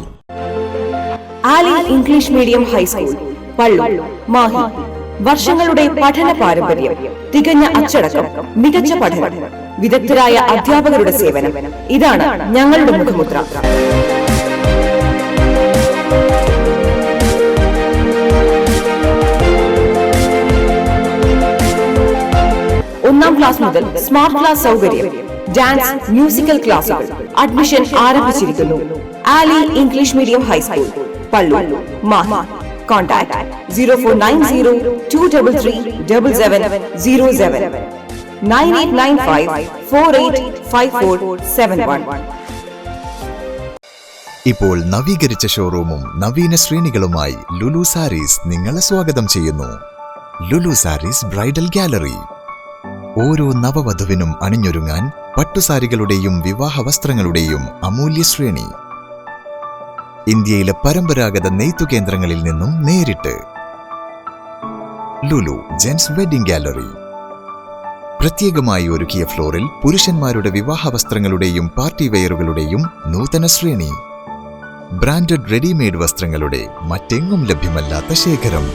Ali English medium high school, Palloor, Mahe. വർഷങ്ങളുടെ പഠന പാരമ്പര്യം, തികഞ്ഞ അച്ചടക്കം, മികച്ച പഠനം, വിദഗ്ധരായ അധ്യാപകരുടെ സേവനം, ഇതാണ് ഞങ്ങളുടെ മുഖമുദ്ര. ഒന്നാം ക്ലാസ് മുതൽ സ്മാർട്ട് ക്ലാസ് സൗകര്യം, ഡാൻസ്, മ്യൂസിക്കൽ ക്ലാസുകൾ. അഡ്മിഷൻ ആരംഭിച്ചിരിക്കുന്നു. Ali English medium high school, Palloor, Mahe. Contact 0490-233-7707 9895-485471. ഇപ്പോൾ നവീകരിച്ച ഷോറൂമും നവീന ശ്രേണികളുമായി ലുലു സാരീസ് നിങ്ങളെ സ്വാഗതം ചെയ്യുന്നു. Lulu Sarees bridal gallery. ഓരോ നവവധുവിനും അണിഞ്ഞൊരുങ്ങാൻ പട്ടുസാരികളുടെയും വിവാഹ വസ്ത്രങ്ങളുടെയും അമൂല്യ ശ്രേണി. ഇന്ത്യയിലെ പരമ്പരാഗത നെയ്ത്തു കേന്ദ്രങ്ങളിൽ നിന്നും നേരിട്ട്. Lulu gents wedding gallery. പ്രത്യേകമായി ഒരുക്കിയ ഫ്ലോറിൽ പുരുഷന്മാരുടെ വിവാഹ വസ്ത്രങ്ങളുടെയും പാർട്ടി വെയറുകളുടെയും നൂതന ശ്രേണി. ബ്രാൻഡഡ് റെഡിമെയ്ഡ് വസ്ത്രങ്ങളുടെ മറ്റെങ്ങും ലഭ്യമല്ലാത്ത ശേഖരം.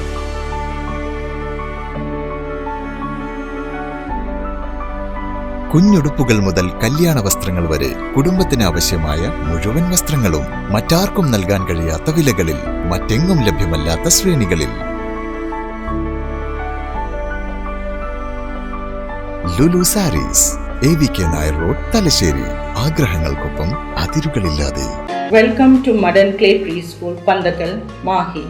കുഞ്ഞുടുപ്പുകൾ മുതൽ കല്യാണ വസ്ത്രങ്ങൾ വരെ കുടുംബത്തിന് ആവശ്യമായ മുഴുവൻ വസ്ത്രങ്ങളും മറ്റാർക്കും നൽകാൻ കഴിയാത്ത വിലകളിൽ, മറ്റെങ്ങും ലഭ്യമല്ലാത്ത ശ്രേണികളിൽ. Lulu sarees, AVK Nair road, Thalassery. ആഗ്രഹങ്ങൾക്കൊപ്പം അതിരുകളില്ലാതെ. Welcome to modern clay preschool, Panthakkal, Mahe.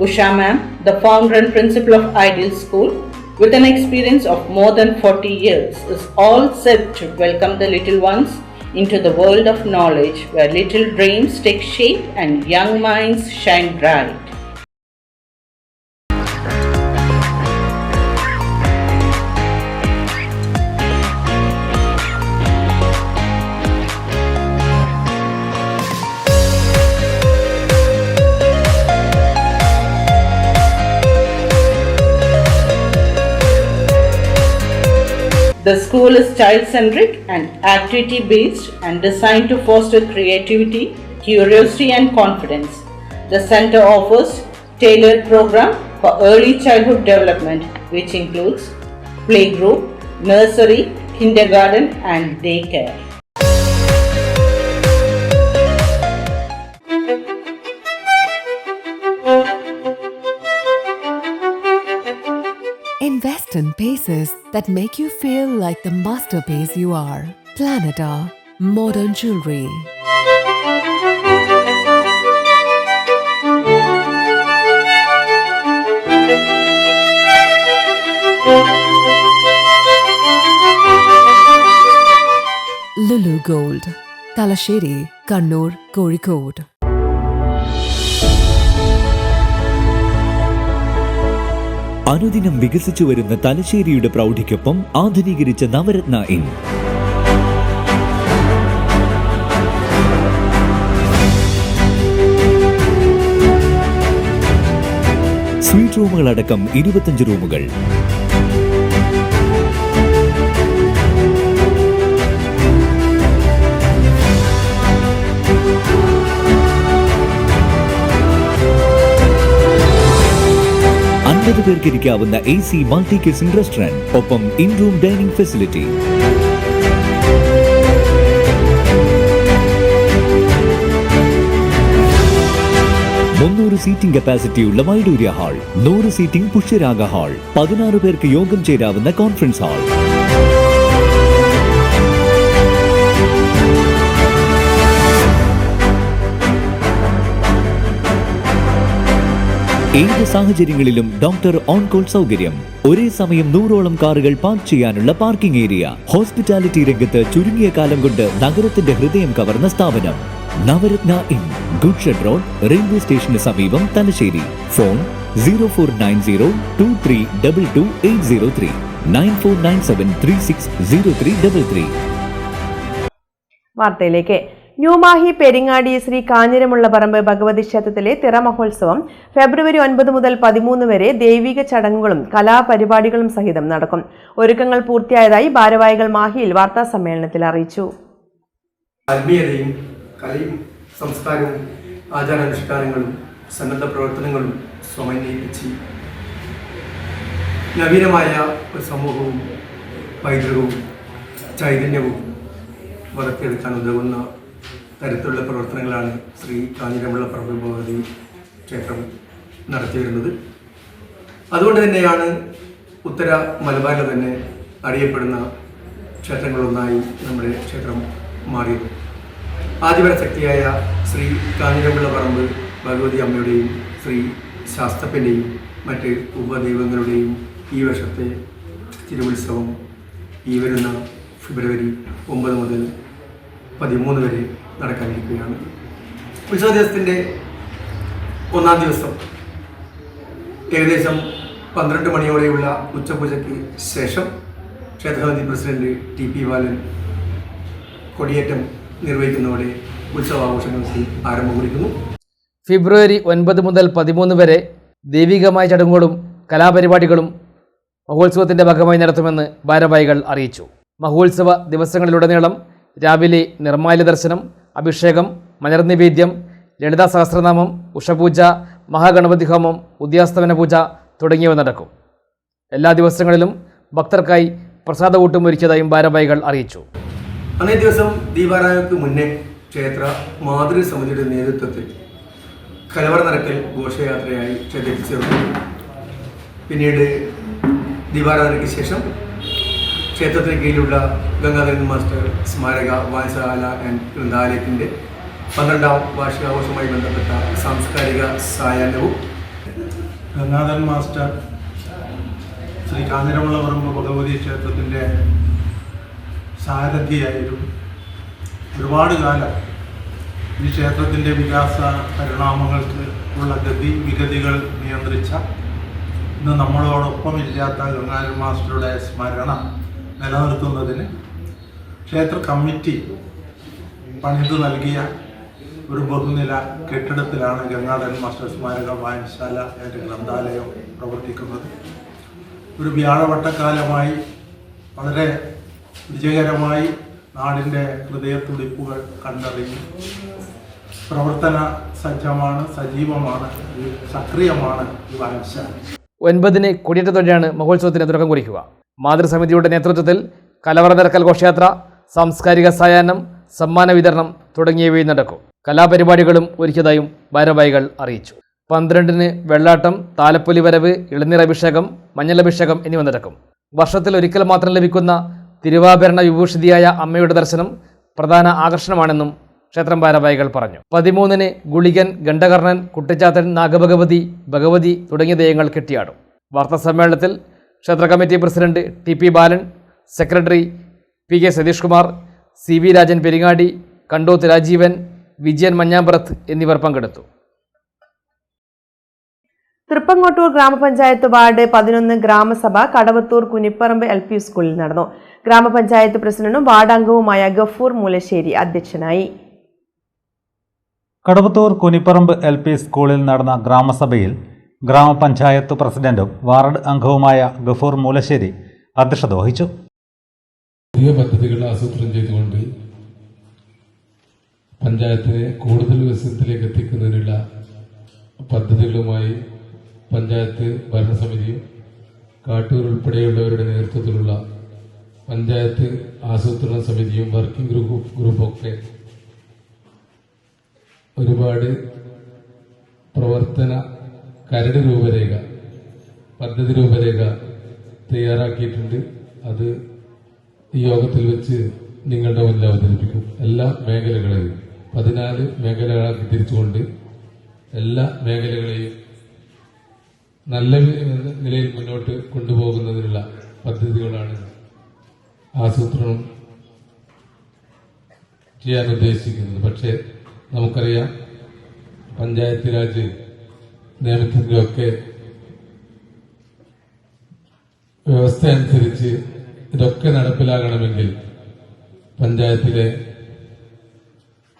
Usha ma'am, the founder and principal of Ideal School, with an experience of more than 40 years, is all set to welcome the little ones into the world of knowledge, where little dreams take shape and young minds shine bright. The school is child-centric and activity-based and designed to foster creativity, curiosity and confidence. The center offers tailored program for early childhood development, which includes playgroup, nursery, kindergarten and daycare. Invest in pieces that make you feel like the masterpiece you are. Planeta Modern Jewelry. Lulu Gold, Talasheri, Kannur, Kozhikode. അനുദിനം വികസിച്ചു വരുന്ന തലശ്ശേരിയുടെ പ്രൗഢിക്കൊപ്പം ആധുനീകരിച്ച നവരത്ന ഇൻ. സ്വീറ്റ് റൂമുകളടക്കം 25 റൂമുകൾ. പേർക്ക് ഇരിക്കാവുന്ന AC മൾട്ടി കിച്ചൺ റെസ്റ്റോറന്റ്, ഒപ്പം in room dining facility. Seating കപ്പാസിറ്റിയുള്ള Vaidurya hall, 100 seating Pushyaraga hall, 16 പേർക്ക് യോഗം ചേരാവുന്ന കോൺഫറൻസ് ഹാൾ. ഏത് സാഹചര്യങ്ങളിലും ഡോക്ടർ ഓൺ കോൾ സൗകര്യം. ഒരേ സമയം 100ഓളം കാറുകൾ പാർക്ക് ചെയ്യാനുള്ള പാർക്കിംഗ് ഏരിയ. ഹോസ്പിറ്റാലിറ്റി രംഗത്ത് ചുരുങ്ങിയ കാലം കൊണ്ട് നഗരത്തിന്റെ ഹൃദയം കവർന്ന സ്ഥാപനം. 'Navaratna' inn, good shed road, railway സ്റ്റേഷന് സമീപം, തലശ്ശേരി. ഫോൺ 9854 9 9 9 9 9. 049023228803 9497360333. വാർത്തയിലേക്ക്. ന്യൂമാഹി പെരിങ്ങാടി ശ്രീ കാഞ്ഞിരമുള്ളപറമ്പ് ഭഗവതി ക്ഷേത്രത്തിലെ തിറ മഹോത്സവം ഫെബ്രുവരി 9 മുതൽ 13 വരെ ദൈവിക ചടങ്ങുകളും കലാപരിപാടികളും സഹിതം നടക്കും. ഒരുക്കങ്ങൾ പൂർത്തിയായതായി ഭാരവാഹികൾ മാഹിയിൽ വാർത്താ സമ്മേളനത്തിൽ അറിയിച്ചു. ആത്മീയതയും കലയും സംസ്കാരവും ആചാരാനുഷ്ഠാനങ്ങളും സന്നദ്ധ പ്രവർത്തനങ്ങളും സമന്വയിപ്പിച്ച് നവീനമായ ഒരു സമൂഹവും പൈതൃകവും ചൈതന്യവും വളർത്തിയെടുക്കാൻ ഉതകുന്ന തരത്തിലുള്ള പ്രവർത്തനങ്ങളാണ് ശ്രീ കാഞ്ഞിരമുള്ളപറമ്പ് ഭഗവതി ക്ഷേത്രം നടത്തിവരുന്നത്. അതുകൊണ്ട് തന്നെയാണ് ഉത്തര മലബാറിൽ തന്നെ അറിയപ്പെടുന്ന ക്ഷേത്രങ്ങളൊന്നായി നമ്മുടെ ക്ഷേത്രം മാറിയത്. ആദിപര ശക്തിയായ ശ്രീ കാഞ്ഞിരമുള്ളപറമ്പ് ഭഗവതി അമ്മയുടെയും ശ്രീ ശാസ്ത്രപ്പൻ്റെയും മറ്റ് ഉപദൈവങ്ങളുടെയും ഈ വർഷത്തെ തിരുവുത്സവം ഈ വരുന്ന ഫെബ്രുവരി 9 മുതൽ 13 വരെ നടക്കാനിരിക്കുകയാണ്. ഉത്സവ ദിവസത്തിൻ്റെ 1-ാം ദിവസം ഏകദേശം 12 മണിയോടെയുള്ള ഉച്ചപൂജയ്ക്ക് ശേഷം ക്ഷേത്രസമിതി പ്രസിഡന്റ് ടി പി ബാലൻ കൊടിയേറ്റം നിർവഹിക്കുന്നതോടെ ഉത്സവാഘോഷങ്ങൾക്ക് ആരംഭം കുറിക്കുന്നു. ഫെബ്രുവരി 9 മുതൽ 13 വരെ ദൈവികമായ ചടങ്ങുകളും കലാപരിപാടികളും മഹോത്സവത്തിൻ്റെ ഭാഗമായി നടത്തുമെന്ന് ഭാരവാഹികൾ അറിയിച്ചു. മഹോത്സവ ദിവസങ്ങളിലുടനീളം രാവിലെ നിർമ്മാല്യ ദർശനം, അഭിഷേകം, മലർനിവേദ്യം, ലളിതാ സഹസ്രനാമം, ഉഷപൂജ, മഹാഗണപതി ഹോമം, ഉദ്യാസ്തമന പൂജ തുടങ്ങിയവ നടക്കും. എല്ലാ ദിവസങ്ങളിലും ഭക്തർക്കായി പ്രസാദകൂട്ടും ഒരുക്കിയതായും ഭാരവാഹികൾ അറിയിച്ചു. അന്നേ ദിവസം ദീപാരാധനയ്ക്ക് മുന്നേ ക്ഷേത്ര മാതൃസമിതിയുടെ നേതൃത്വത്തിൽ കലവറ നിറക്കൽ ഘോഷയാത്രയായി ക്ഷേത്രത്തിൽ ചേർന്നു. പിന്നീട് ദീപാരാധനയ്ക്ക് ശേഷം ക്ഷേത്രത്തിന് കീഴിലുള്ള ഗംഗാധരൻ മാസ്റ്റർ സ്മാരക വായനശാല ആൻഡ് ഗ്രന്ഥാലയത്തിൻ്റെ 12ാം വാർഷികാഘോഷവുമായി ബന്ധപ്പെട്ട സാംസ്കാരിക സായാഹ്നവും ഗംഗാധരൻ മാസ്റ്റർ ശ്രീ കാഞ്ഞിരമുള്ളപറമ്പ് ഭഗവതി ക്ഷേത്രത്തിൻ്റെ സാരഥിയായിരുന്നു. ഒരുപാട് കാലം ഈ ക്ഷേത്രത്തിൻ്റെ വികാസ പരിണാമങ്ങൾക്ക് ഉള്ള വിഗതികൾ നിയന്ത്രിച്ച ഇന്ന് നമ്മളോടൊപ്പം ഇല്ലാത്ത ഗംഗാധരൻ മാസ്റ്ററുടെ സ്മരണ നിലനിർത്തുന്നതിന് ക്ഷേത്ര കമ്മിറ്റി പണിതു നൽകിയ ഒരു ബഹുനില കെട്ടിടത്തിലാണ് ഗംഗാധരൻ മാസ്റ്റർ സ്മാരക വായനശാല ആൻഡ് ഗ്രന്ഥാലയം പ്രവർത്തിക്കുന്നത്. ഒരു വ്യാഴവട്ടക്കാലമായി വളരെ വിജയകരമായി നാടിൻ്റെ ഹൃദയത്തുടിപ്പുകൾ കണ്ടറിഞ്ഞ് പ്രവർത്തന സജ്ജമാണ്, സജീവമാണ്, സക്രിയമാണ് ഈ വായനശാല. 9-ന് കൊടിയേറ്റത്തോടെയാണ് മഹോത്സവത്തിന് തുടക്കം കുറിക്കുക. മാതൃസമിതിയുടെ നേതൃത്വത്തിൽ കലവറ നിറക്കൽ ഘോഷയാത്ര, സാംസ്കാരിക സായാഹ്നം, സമ്മാന വിതരണം തുടങ്ങിയവയും നടക്കും. കലാപരിപാടികളും ഒരുക്കിയതായും ഭാരവാഹികൾ അറിയിച്ചു. 12-ന് വെള്ളാട്ടം, താലപ്പൊലി വരവ്, ഇളനീരഭിഷേകം, മഞ്ഞളഭിഷേകം എന്നിവ നടക്കും. വർഷത്തിൽ ഒരിക്കൽ മാത്രം ലഭിക്കുന്ന തിരുവാഭരണ വിഭൂഷിതയായ അമ്മയുടെ ദർശനം പ്രധാന ആകർഷണമാണെന്നും ക്ഷേത്രം ഭാരവാഹികൾ പറഞ്ഞു. 13-ന് ഗുളികൻ, ഗണ്ഡകർണൻ, കുട്ടിച്ചാത്തൻ, നാഗഭഗവതി, ഭഗവതി തുടങ്ങിയ ദൈവങ്ങൾ കെട്ടിയാടും. വാർത്താ സമ്മേളനത്തിൽ ക്ഷേത്ര committee president T P Balan, secretary P K Satheesh Kumar, C V Rajan Peringadi, Kandoth Rajeevan, Vijayan Manjambrath എന്നിവർ പങ്കെടുത്തു. തൃപ്പങ്ങോട്ടൂർ ഗ്രാമപഞ്ചായത്ത് വാർഡ് 11 ഗ്രാമസഭ കടവത്തൂർ കുനിപ്പറമ്പ് LP സ്കൂളിൽ നടന്നു. ഗ്രാമപഞ്ചായത്ത് പ്രസിഡന്റും വാർഡ് അംഗവുമായ ഗഫൂർ മൂലശ്ശേരി അധ്യക്ഷനായി. കടവത്തൂർ കുനിപ്പറമ്പ് LP സ്കൂളിൽ നടന്ന ഗ്രാമസഭയിൽ ഗ്രാമപഞ്ചായത്ത് പ്രസിഡന്റും വാർഡ് അംഗവുമായ ഗഫൂർ മൂലശ്ശേരി അധ്യക്ഷത വഹിച്ചു. പുതിയ പദ്ധതികൾ ആസൂത്രണം ചെയ്തുകൊണ്ട് പഞ്ചായത്തിനെ കൂടുതൽ വികസനത്തിലേക്ക് എത്തിക്കുന്നതിനുള്ള പദ്ധതികളുമായി പഞ്ചായത്ത് ഭരണസമിതിയും കാട്ടൂർ ഉൾപ്പെടെയുള്ളവരുടെ നേതൃത്വത്തിലുള്ള പഞ്ചായത്ത് ആസൂത്രണ സമിതിയും വർക്കിംഗ് ഗ്രൂപ്പൊക്കെ ഒരുപാട് പ്രവർത്തന കരട് രൂപരേഖ, പദ്ധതി രൂപരേഖ തയ്യാറാക്കിയിട്ടുണ്ട്. അത് ഈ യോഗത്തിൽ വെച്ച് നിങ്ങളുടെ മുന്നിൽ അവതരിപ്പിക്കും. എല്ലാ മേഖലകളെയും 14 മേഖലകളാക്കി തിരിച്ചുകൊണ്ട് എല്ലാ മേഖലകളെയും നല്ല നിലയിൽ മുന്നോട്ട് കൊണ്ടുപോകുന്നതിനുള്ള പദ്ധതികളാണ് ആസൂത്രണം ചെയ്യാൻ ഉദ്ദേശിക്കുന്നത്. പക്ഷേ നമുക്കറിയാം, പഞ്ചായത്ത് രാജ് നിയമത്തിൻ്റെയൊക്കെ വ്യവസ്ഥ അനുസരിച്ച് ഇതൊക്കെ നടപ്പിലാകണമെങ്കിൽ പഞ്ചായത്തിലെ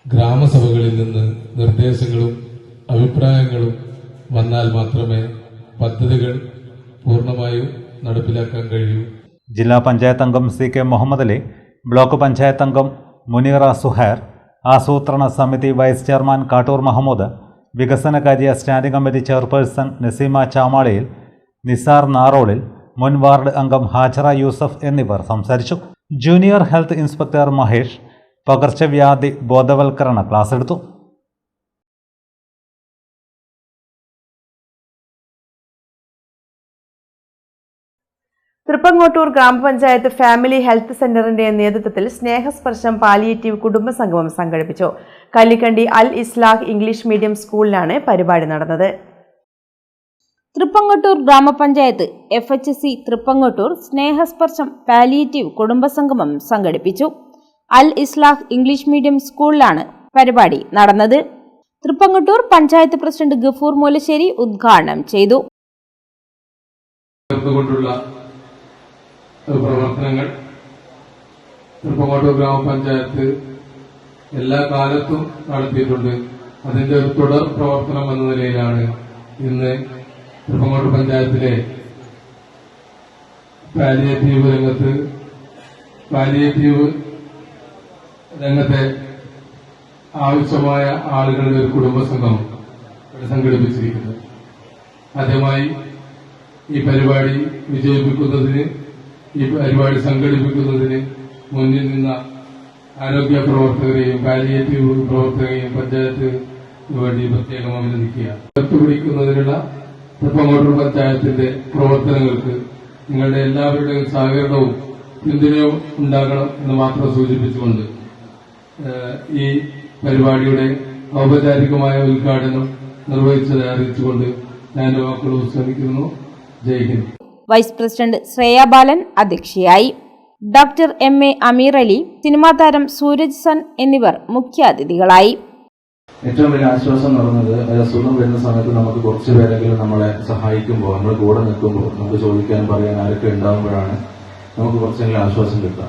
ഗ്രാമസഭകളിൽ നിന്ന് നിർദ്ദേശങ്ങളും അഭിപ്രായങ്ങളും വന്നാൽ മാത്രമേ പദ്ധതികൾ പൂർണ്ണമായും നടപ്പിലാക്കാൻ കഴിയൂ. ജില്ലാ പഞ്ചായത്ത് അംഗം CK മുഹമ്മദ് അലി, ബ്ലോക്ക് പഞ്ചായത്ത് അംഗം മുനീറ സുഹൈർ, ആസൂത്രണ സമിതി വൈസ് ചെയർമാൻ കാട്ടൂർ മഹമ്മൂദ്, വികസനകാര്യ standing committee chairperson Naseema Chamalayil, Nisar Narolil, മുൻ വാർഡ് അംഗം ഹാജറ യൂസഫ് എന്നിവർ സംസാരിച്ചു. ജൂനിയർ ഹെൽത്ത് ഇൻസ്പെക്ടർ മഹേഷ് പകർച്ചവ്യാധി ബോധവൽക്കരണ ക്ലാസ് എടുത്തു. തൃപ്പങ്ങോട്ടൂർ ഗ്രാമപഞ്ചായത്ത് ഫാമിലി ഹെൽത്ത് സെന്ററിന്റെ നേതൃത്വത്തിൽ സ്നേഹസ്പർശം പാലിയേറ്റീവ് കുടുംബസംഗമം സംഘടിപ്പിച്ചു. കല്ലിക്കണ്ടി അൽ ഇസ്ലാഹ് ഇംഗ്ലീഷ് മീഡിയം സ്കൂളിലാണ് പരിപാടി നടന്നത്. തൃപ്പങ്ങോട്ടൂർ ഗ്രാമപഞ്ചായത്ത് FHC തൃപ്പങ്ങോട്ടൂർ സ്നേഹസ്പർശം പാലിയേറ്റീവ് കുടുംബസംഗമം സംഘടിപ്പിച്ചു. അൽ ഇസ്ലാഹ് ഇംഗ്ലീഷ് മീഡിയം സ്കൂളിലാണ് പരിപാടി നടന്നത്. തൃപ്പങ്ങോട്ടൂർ പഞ്ചായത്ത് പ്രസിഡന്റ് ഗഫൂർ മൂലശ്ശേരി ഉദ്ഘാടനം ചെയ്തു. പ്രവർത്തനങ്ങൾ തൃപ്പങ്ങോട്ടൂർ ഗ്രാമപഞ്ചായത്ത് എല്ലാ കാലത്തും നടത്തിയിട്ടുണ്ട്. അതിന്റെ ഒരു തുടർ പ്രവർത്തനം എന്ന നിലയിലാണ് ഇന്ന് തൃപ്പങ്ങോട്ടൂർ പഞ്ചായത്തിലെ പാലിയേറ്റീവ് രംഗത്തെ ആവശ്യമായ ആളുകളുടെ ഒരു കുടുംബസംഘം സംഘടിപ്പിച്ചിരിക്കുന്നത്. ആദ്യമായി ഈ പരിപാടി വിജയിപ്പിക്കുന്നതിന്, ഈ പരിപാടി സംഘടിപ്പിക്കുന്നതിന് മുന്നിൽ നിന്ന ആരോഗ്യ പ്രവർത്തകരെയും പാലിയേറ്റീവ് പ്രവർത്തകരെയും പഞ്ചായത്ത് വേണ്ടി പ്രത്യേകം അഭിനന്ദിക്കുക. ഒത്തുപിടിക്കുന്നതിനുള്ള തൃപ്പങ്ങോട്ടൂർ പഞ്ചായത്തിന്റെ പ്രവർത്തനങ്ങൾക്ക് നിങ്ങളുടെ എല്ലാവരുടെയും സഹകരണവും പിന്തുണയും ഉണ്ടാകണം എന്ന് മാത്രം സൂചിപ്പിച്ചുകൊണ്ട് ഈ പരിപാടിയുടെ ഔപചാരികമായ ഉദ്ഘാടനം നിർവഹിച്ചത് അറിയിച്ചുകൊണ്ട് ഞാൻ വാക്കുകൾ ശ്രമിക്കുന്നു. ജയ് ഹിന്ദ്. വൈസ് പ്രസിഡന്റ് ശ്രേയ ബാലൻ അധ്യക്ഷയായി. ഡോക്ടർ MA അമീർ അലി, സിനിമാ താരം സൂരജ് സൺ എന്നിവർ മുഖ്യാതിഥികളായി. ഏറ്റവും വലിയ ആശ്വാസം എന്ന് പറയുന്നത് അസുഖം വരുന്ന സമയത്ത് നമുക്ക് കുറച്ച് പേരെങ്കിലും നമ്മളെ സഹായിക്കുമ്പോൾ, നമ്മൾ കൂടെ നിൽക്കുമ്പോൾ, നമുക്ക് ചോദിക്കാനും പറയാൻ ആരൊക്കെ ഉണ്ടാകുമ്പോഴാണ് നമുക്ക് കുറച്ചെങ്കിലും ആശ്വാസം കിട്ടുക.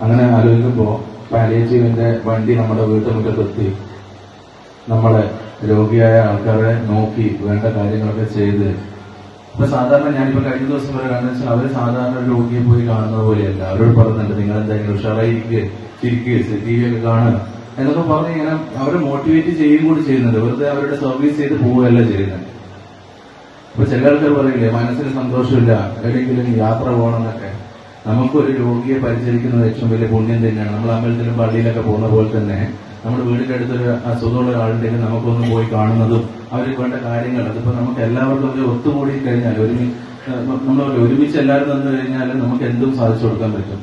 അങ്ങനെ ആലോചിക്കുമ്പോൾ പാലിയേറ്റീവിന്റെ വണ്ടി നമ്മുടെ വീട്ടുമുറ്റത്തെത്തി നമ്മളെ രോഗിയായ ആൾക്കാരെ നോക്കി വേണ്ട കാര്യങ്ങളൊക്കെ ചെയ്ത്, ഇപ്പൊ സാധാരണ ഞാനിപ്പോ കഴിഞ്ഞ ദിവസം വരെ കാണുന്ന വെച്ചാൽ അവര് സാധാരണ രോഗിയെ പോയി കാണുന്നത് പോലെയല്ല. അവരോട് പറയുന്നുണ്ട് നിങ്ങൾ എന്തെങ്കിലും ഉഷാറായിരിക്കുക, ചിരിക്കുക, TV ഒക്കെ കാണുക എന്നൊക്കെ പറഞ്ഞ് ഇങ്ങനെ അവരെ മോട്ടിവേറ്റ് ചെയ്യുകയും കൂടി ചെയ്യുന്നുണ്ട്. വെറുതെ അവരുടെ സർവീസ് ചെയ്ത് പോവുകയല്ല ചെയ്യുന്നത്. ഇപ്പൊ ചില ആൾക്കാർ പറയില്ലേ മനസ്സിന് സന്തോഷമില്ല, എവിടെയെങ്കിലും യാത്ര പോകണമെന്നൊക്കെ. നമുക്കൊരു രോഗിയെ പരിചരിക്കുന്നത് ഏറ്റവും വലിയ പുണ്യം തന്നെയാണ്. നമ്മൾ അമ്പലത്തിലും പള്ളിയിലൊക്കെ പോകുന്ന പോലെ തന്നെ നമ്മുടെ വീടിന്റെ അടുത്തൊരു അസുഖമുള്ള ആളുണ്ടെങ്കിൽ നമുക്കൊന്ന് പോയി കാണുന്നതും അവർക്ക് വേണ്ട കാര്യങ്ങൾ, അതിപ്പോ നമുക്ക് എല്ലാവർക്കും ഒരു ഒത്തുകൂടി കഴിഞ്ഞാൽ, നമ്മൾ ഒരുമിച്ച് എല്ലാവരും തന്നു കഴിഞ്ഞാൽ നമുക്ക് എന്തും സാധിച്ചു കൊടുക്കാൻ പറ്റും.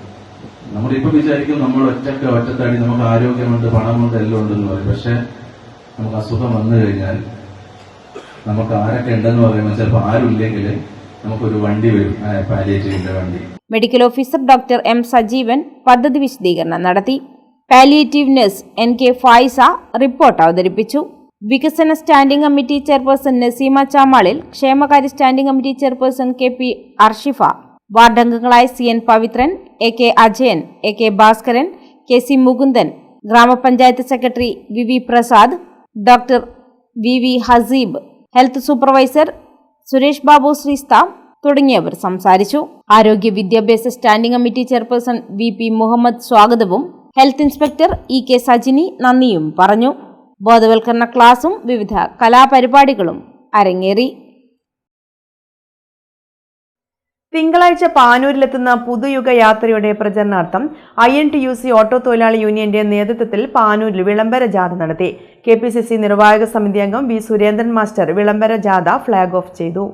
നമ്മളിപ്പോ വിചാരിക്കും നമ്മൾ ഒറ്റത്തടി നമുക്ക് ആരോഗ്യമുണ്ട്, പണമുണ്ട്, എല്ലാം ഉണ്ടെന്ന് പറയും. പക്ഷെ നമുക്ക് അസുഖം വന്നു കഴിഞ്ഞാൽ നമുക്ക് ആരൊക്കെ ഉണ്ടെന്ന് പറയുമ്പോൾ ചിലപ്പോൾ ആരുമില്ലെങ്കിൽ നമുക്കൊരു വണ്ടി വരും, പാലിയേറ്റീവിന്റെ വണ്ടി. Medical officer doctor M Sajeevan പദ്ധതി വിശദീകരണം നടത്തി. Palliative nurse NK Faisa report അവതരിപ്പിച്ചു. വികസന standing committee chairperson Naseema Chamalil, ക്ഷേമകാര്യ standing committee chairperson KP Arshifa, വാർഡംഗങ്ങളായ CN Pavithran, AK Ajayan, AK Bhaskaran, KC Mukundan, grama panchayat secretary VV Prasad, doctor VV Haseeb, health supervisor Suresh Babu ശ്രീസ്ത തുടങ്ങിയവർ സംസാരിച്ചു. ആരോഗ്യ വിദ്യാഭ്യാസ standing committee chairperson VP Muhammad സ്വാഗതവും ഹെൽത്ത് ഇൻസ്പെക്ടർ EK സജിനി നന്ദിയും പറഞ്ഞു. ബോധവൽക്കരണ ക്ലാസും വിവിധ കലാപരിപാടികളും അരങ്ങേറി. തിങ്കളാഴ്ച പാനൂരിലെത്തുന്ന പുതുയുഗ യാത്രയുടെ പ്രചരണാർത്ഥം INTUC ഓട്ടോ തൊഴിലാളി യൂണിയന്റെ നേതൃത്വത്തിൽ പാനൂരിൽ വിളംബര ജാഥ നടത്തി. KPCC നിർവാഹക സമിതി അംഗം V സുരേന്ദ്രൻ മാസ്റ്റർ വിളംബര ജാഥ ഫ്ളാഗ് ഓഫ് ചെയ്തു.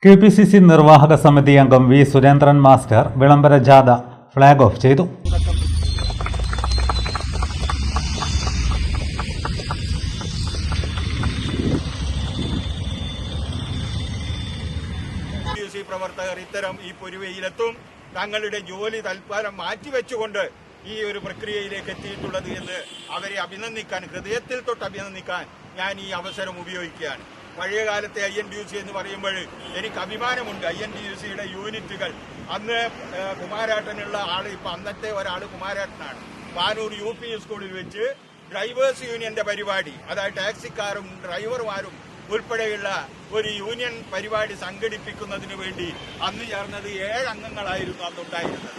KPCC നിർവാഹക സമിതി അംഗം V സുരേന്ദ്രൻ മാസ്റ്റർ വിളംബര ജാഥ ഫ്ളാഗ് ഓഫ് ചെയ്തു. പ്രവർത്തകർ ഇത്തരം ഈ പൊരുവയിലെത്തും. തങ്ങളുടെ ജോലി തൽക്കാലം മാറ്റിവെച്ചുകൊണ്ട് ഈ ഒരു പ്രക്രിയയിലേക്ക് എത്തിയിട്ടുള്ളത് എന്ന് അവരെ അഭിനന്ദിക്കാൻ, ഹൃദയത്തിൽ തൊട്ട് അഭിനന്ദിക്കാൻ ഞാൻ ഈ അവസരം ഉപയോഗിക്കുകയാണ്. പഴയ കാലത്തെ INTUC എന്ന് പറയുമ്പോൾ എനിക്ക് അഭിമാനമുണ്ട്. INTUCയുടെ യൂണിറ്റുകൾ അന്ന് കുമാരേട്ടനുള്ള ആൾ, ഇപ്പം അന്നത്തെ ഒരാൾ കുമാരേട്ടനാണ്. പാനൂർ UP സ്കൂളിൽ വെച്ച് ഡ്രൈവേഴ്സ് യൂണിയന്റെ പരിപാടി, അതായത് ടാക്സിക്കാരും ഡ്രൈവർമാരും ഉൾപ്പെടെയുള്ള ഒരു യൂണിയൻ പരിപാടി സംഘടിപ്പിക്കുന്നതിന് വേണ്ടി അന്ന് ചേർന്നത് 7 അംഗങ്ങളായിരുന്നു അന്നുണ്ടായിരുന്നത്.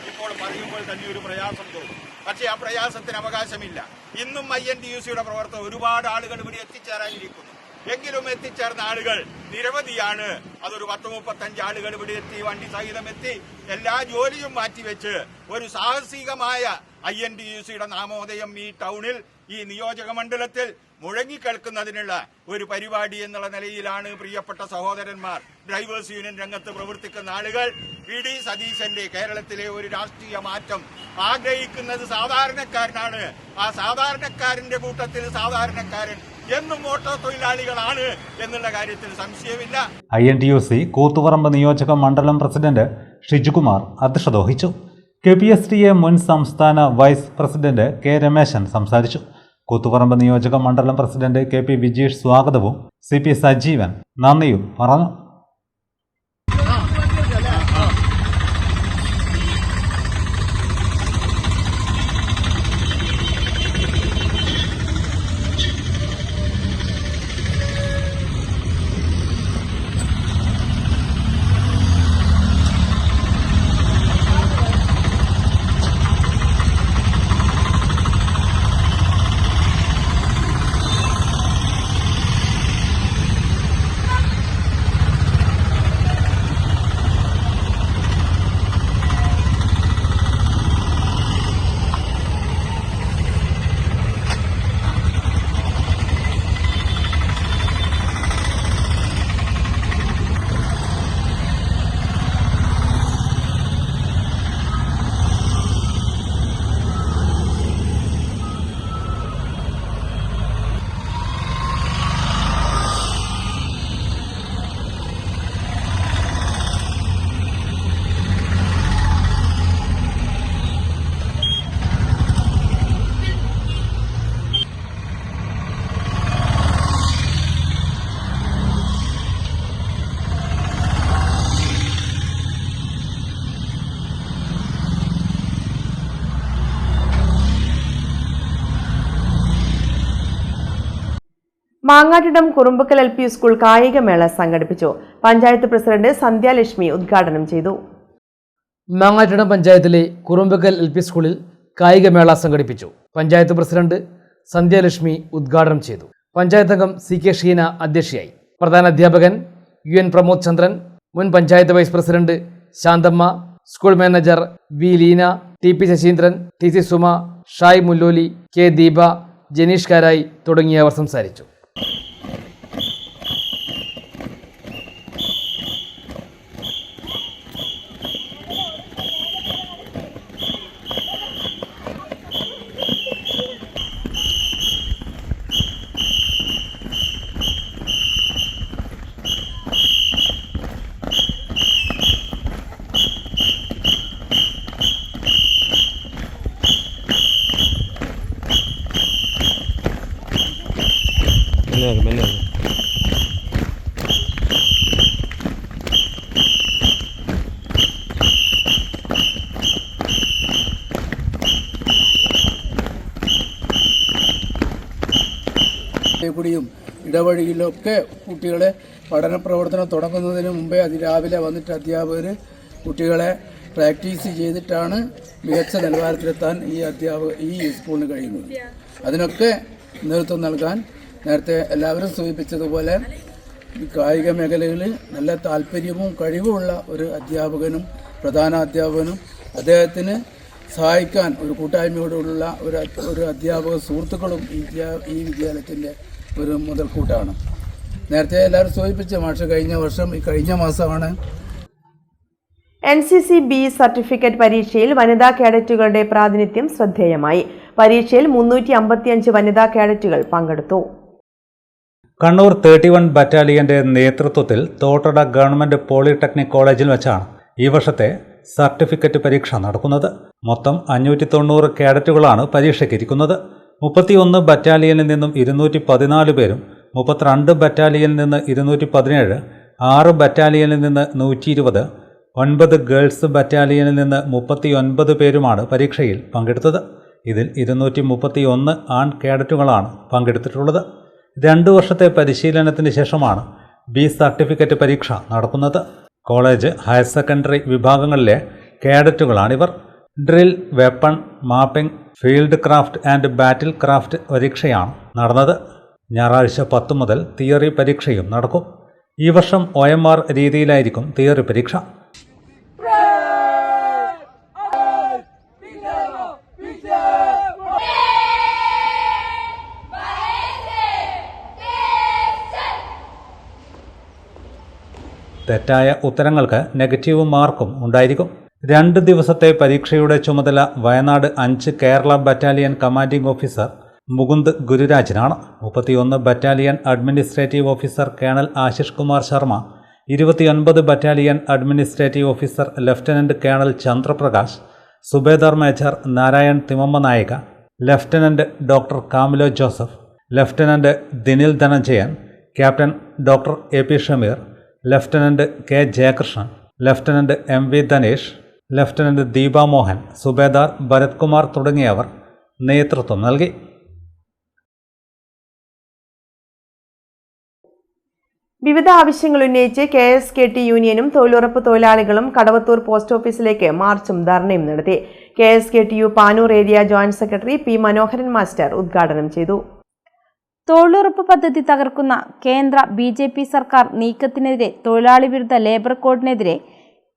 ഇപ്പോൾ പറയുമ്പോൾ തന്നെ ഒരു പ്രയാസം തോന്നും. പക്ഷേ ആ പ്രയാസത്തിന് അവകാശമില്ല. ഇന്നും INTUCയുടെ പ്രവർത്തനം ഒരുപാട് ആളുകൾ ഇവിടെ എത്തിച്ചേരാനിരിക്കുന്നു. എങ്കിലും എത്തിച്ചേർന്ന ആളുകൾ നിരവധിയാണ്. അതൊരു 10-35 ആളുകൾ ഇവിടെ എത്തി, വണ്ടി സഹിതം എത്തി, എല്ലാ ജോലിയും മാറ്റിവെച്ച് ഒരു സാഹസികമായ INTUCയുടെ നാമോദയം ഈ ടൗണിൽ, ഈ നിയോജക മണ്ഡലത്തിൽ മുഴങ്ങിക്കേൾക്കുന്നതിനുള്ള ഒരു പരിപാടി എന്നുള്ള നിലയിലാണ് പ്രിയപ്പെട്ട സഹോദരന്മാർ, ഡ്രൈവേഴ്സ് യൂണിയൻ രംഗത്ത് പ്രവർത്തിക്കുന്ന ആളുകൾ VD സതീശന്റെ കേരളത്തിലെ ഒരു രാഷ്ട്രീയ മാറ്റം ആഗ്രഹിക്കുന്നത് സാധാരണക്കാരനാണ്. ആ സാധാരണക്കാരന്റെ കൂട്ടത്തിൽ സാധാരണക്കാരൻ എന്നും ഓട്ടോ തൊഴിലാളികളാണ് എന്നുള്ള കാര്യത്തിൽ സംശയമില്ല. INTUC കൂത്തുപറമ്പ് നിയോജക മണ്ഡലം പ്രസിഡന്റ് ഷിജുകുമാർ അധ്യക്ഷത വഹിച്ചു. KPSTA മുൻ സംസ്ഥാന വൈസ് പ്രസിഡന്റ് K രമേശൻ സംസാരിച്ചു. കൂത്തുപറമ്പ് നിയോജക മണ്ഡലം പ്രസിഡന്റ് KP വിജീഷ് സ്വാഗതവും CP സജീവൻ നന്ദിയും പറഞ്ഞു. മാങ്ങാട്ടിടം കുറുമ്പക്കൽ LP സ്കൂൾ കായികമേള സംഘടിപ്പിച്ചു. പഞ്ചായത്ത് പ്രസിഡന്റ് സന്ധ്യാലക്ഷ്മി ഉദ്ഘാടനം ചെയ്തു. മാങ്ങാട്ടിടം പഞ്ചായത്തിലെ കുറുമ്പക്കൽ LP സ്കൂളിൽ കായികമേള സംഘടിപ്പിച്ചു. പഞ്ചായത്ത് പ്രസിഡന്റ് സന്ധ്യാലക്ഷ്മി ഉദ്ഘാടനം ചെയ്തു. പഞ്ചായത്ത് അംഗം CK ഷീന അധ്യക്ഷയായി. പ്രധാന അധ്യാപകൻ UN പ്രമോദ് ചന്ദ്രൻ, മുൻ panchayat vice president Santhamma, school manager V Leena, TP Saseendran, TC Suma, Shai Mulloli, K Deepa, Janeesh Karayi തുടങ്ങിയവർ സംസാരിച്ചു. കൂടിയും ഇടവഴിയിലൊക്കെ കുട്ടികളെ പഠന പ്രവർത്തനം തുടങ്ങുന്നതിന് മുമ്പേ അതിരാവിലെ വന്നിട്ട് അധ്യാപകർ കുട്ടികളെ പ്രാക്ടീസ് ചെയ്തിട്ടാണ് മികച്ച നിലവാരത്തിലെത്താൻ ഈ സ്കൂളിന് കഴിയുന്നത്. അതിനൊക്കെ നേതൃത്വം നൽകാൻ നേരത്തെ എല്ലാവരും സൂചിപ്പിച്ചതുപോലെ കായിക മേഖലകളിൽ നല്ല താല്പര്യവും കഴിവുമുള്ള ഒരു അധ്യാപകനും പ്രധാന അധ്യാപകനും അദ്ദേഹത്തിന് സഹായിക്കാൻ ഒരു കൂട്ടായ്മയോടുള്ള ഒരു അധ്യാപക സുഹൃത്തുക്കളും ഈ വിദ്യാലയത്തിൻ്റെ ഒരു മുതൽക്കൂട്ടാണ്. നേരത്തെ എല്ലാവരും സൂചിപ്പിച്ച മാഷ് കഴിഞ്ഞ മാസമാണ് NCC B സർട്ടിഫിക്കറ്റ് പരീക്ഷയിൽ വനിതാ കേഡറ്റുകളുടെ പ്രാതിനിധ്യം ശ്രദ്ധേയമായി. പരീക്ഷയിൽ 355 വനിതാ കേഡറ്റുകൾ പങ്കെടുത്തു. കണ്ണൂർ 31 ബറ്റാലിയന്റെ നേതൃത്വത്തിൽ തോട്ടട ഗവൺമെന്റ് പോളിടെക്നിക് കോളേജിൽ വെച്ചാണ് ഈ വർഷത്തെ സർട്ടിഫിക്കറ്റ് പരീക്ഷ നടക്കുന്നത്. മൊത്തം 590 കേഡറ്റുകളാണ് പരീക്ഷയ്ക്കിരിക്കുന്നത്. 31 ബറ്റാലിയനിൽ നിന്നും 214 പേരും 32 ബറ്റാലിയനിൽ നിന്ന് 217, 6 ബറ്റാലിയനിൽ നിന്ന് 120, 9 ഗേൾസ് ബറ്റാലിയനിൽ നിന്ന് 39 പേരുമാണ് പരീക്ഷയിൽ പങ്കെടുത്തത്. ഇതിൽ 231 ആൺ കേഡറ്റുകളാണ് പങ്കെടുത്തിട്ടുള്ളത്. 2 വർഷത്തെ പരിശീലനത്തിന് ശേഷമാണ് ബി സർട്ടിഫിക്കറ്റ് പരീക്ഷ നടക്കുന്നത്. കോളേജ്, ഹയർ സെക്കൻഡറി വിഭാഗങ്ങളിലെ കേഡറ്റുകളാണിവർ. Drill, weapon, mapping, field craft and battle craft പരീക്ഷയാണ് നടന്നത്. ഞായറാഴ്ച 10 മുതൽ തിയറി പരീക്ഷയും നടക്കും. ഈ വർഷം OMR രീതിയിലായിരിക്കും തിയറി പരീക്ഷ. തെറ്റായ ഉത്തരങ്ങൾക്ക് നെഗറ്റീവ് മാർക്കും ഉണ്ടായിരിക്കും. 2 ദിവസത്തെ പരീക്ഷയുടെ ചുമതല Wayanad 5 Kerala battalion commanding officer Mukund ഗുരുരാജിനാണ്. 31 battalion administrative officer colonel Ashish Kumar Sharma, 29 battalion administrative officer lieutenant colonel Chandraprakash, subedar major Narayan Thimmamma Naik, lieutenant doctor Camilo Joseph, lieutenant Dinil Dhananjayan, captain doctor AP Shameer, lieutenant K Jayakrishnan, lieutenant MV Dhanesh, lieutenant Deepa Mohan, subedar Bharat Kumar തുടങ്ങിയവർ നേതൃത്വം നൽകി. വിവിധ ആവശ്യങ്ങൾ ഉന്നയിച്ച് KSKT യൂണിയനും തൊഴിലുറപ്പ് തൊഴിലാളികളും കടവത്തൂർ പോസ്റ്റ് ഓഫീസിലേക്ക് മാർച്ചും ധർണയും നടത്തി. KSKTU Panoor area joint secretary P മനോഹരൻ മാസ്റ്റർ ഉദ്ഘാടനം ചെയ്തു. തൊഴിലുറപ്പ് പദ്ധതി തകർക്കുന്ന കേന്ദ്ര BJP സർക്കാർ നീക്കത്തിനെതിരെ തൊഴിലാളി വിരുദ്ധ ലേബർ കോഡിനെതിരെ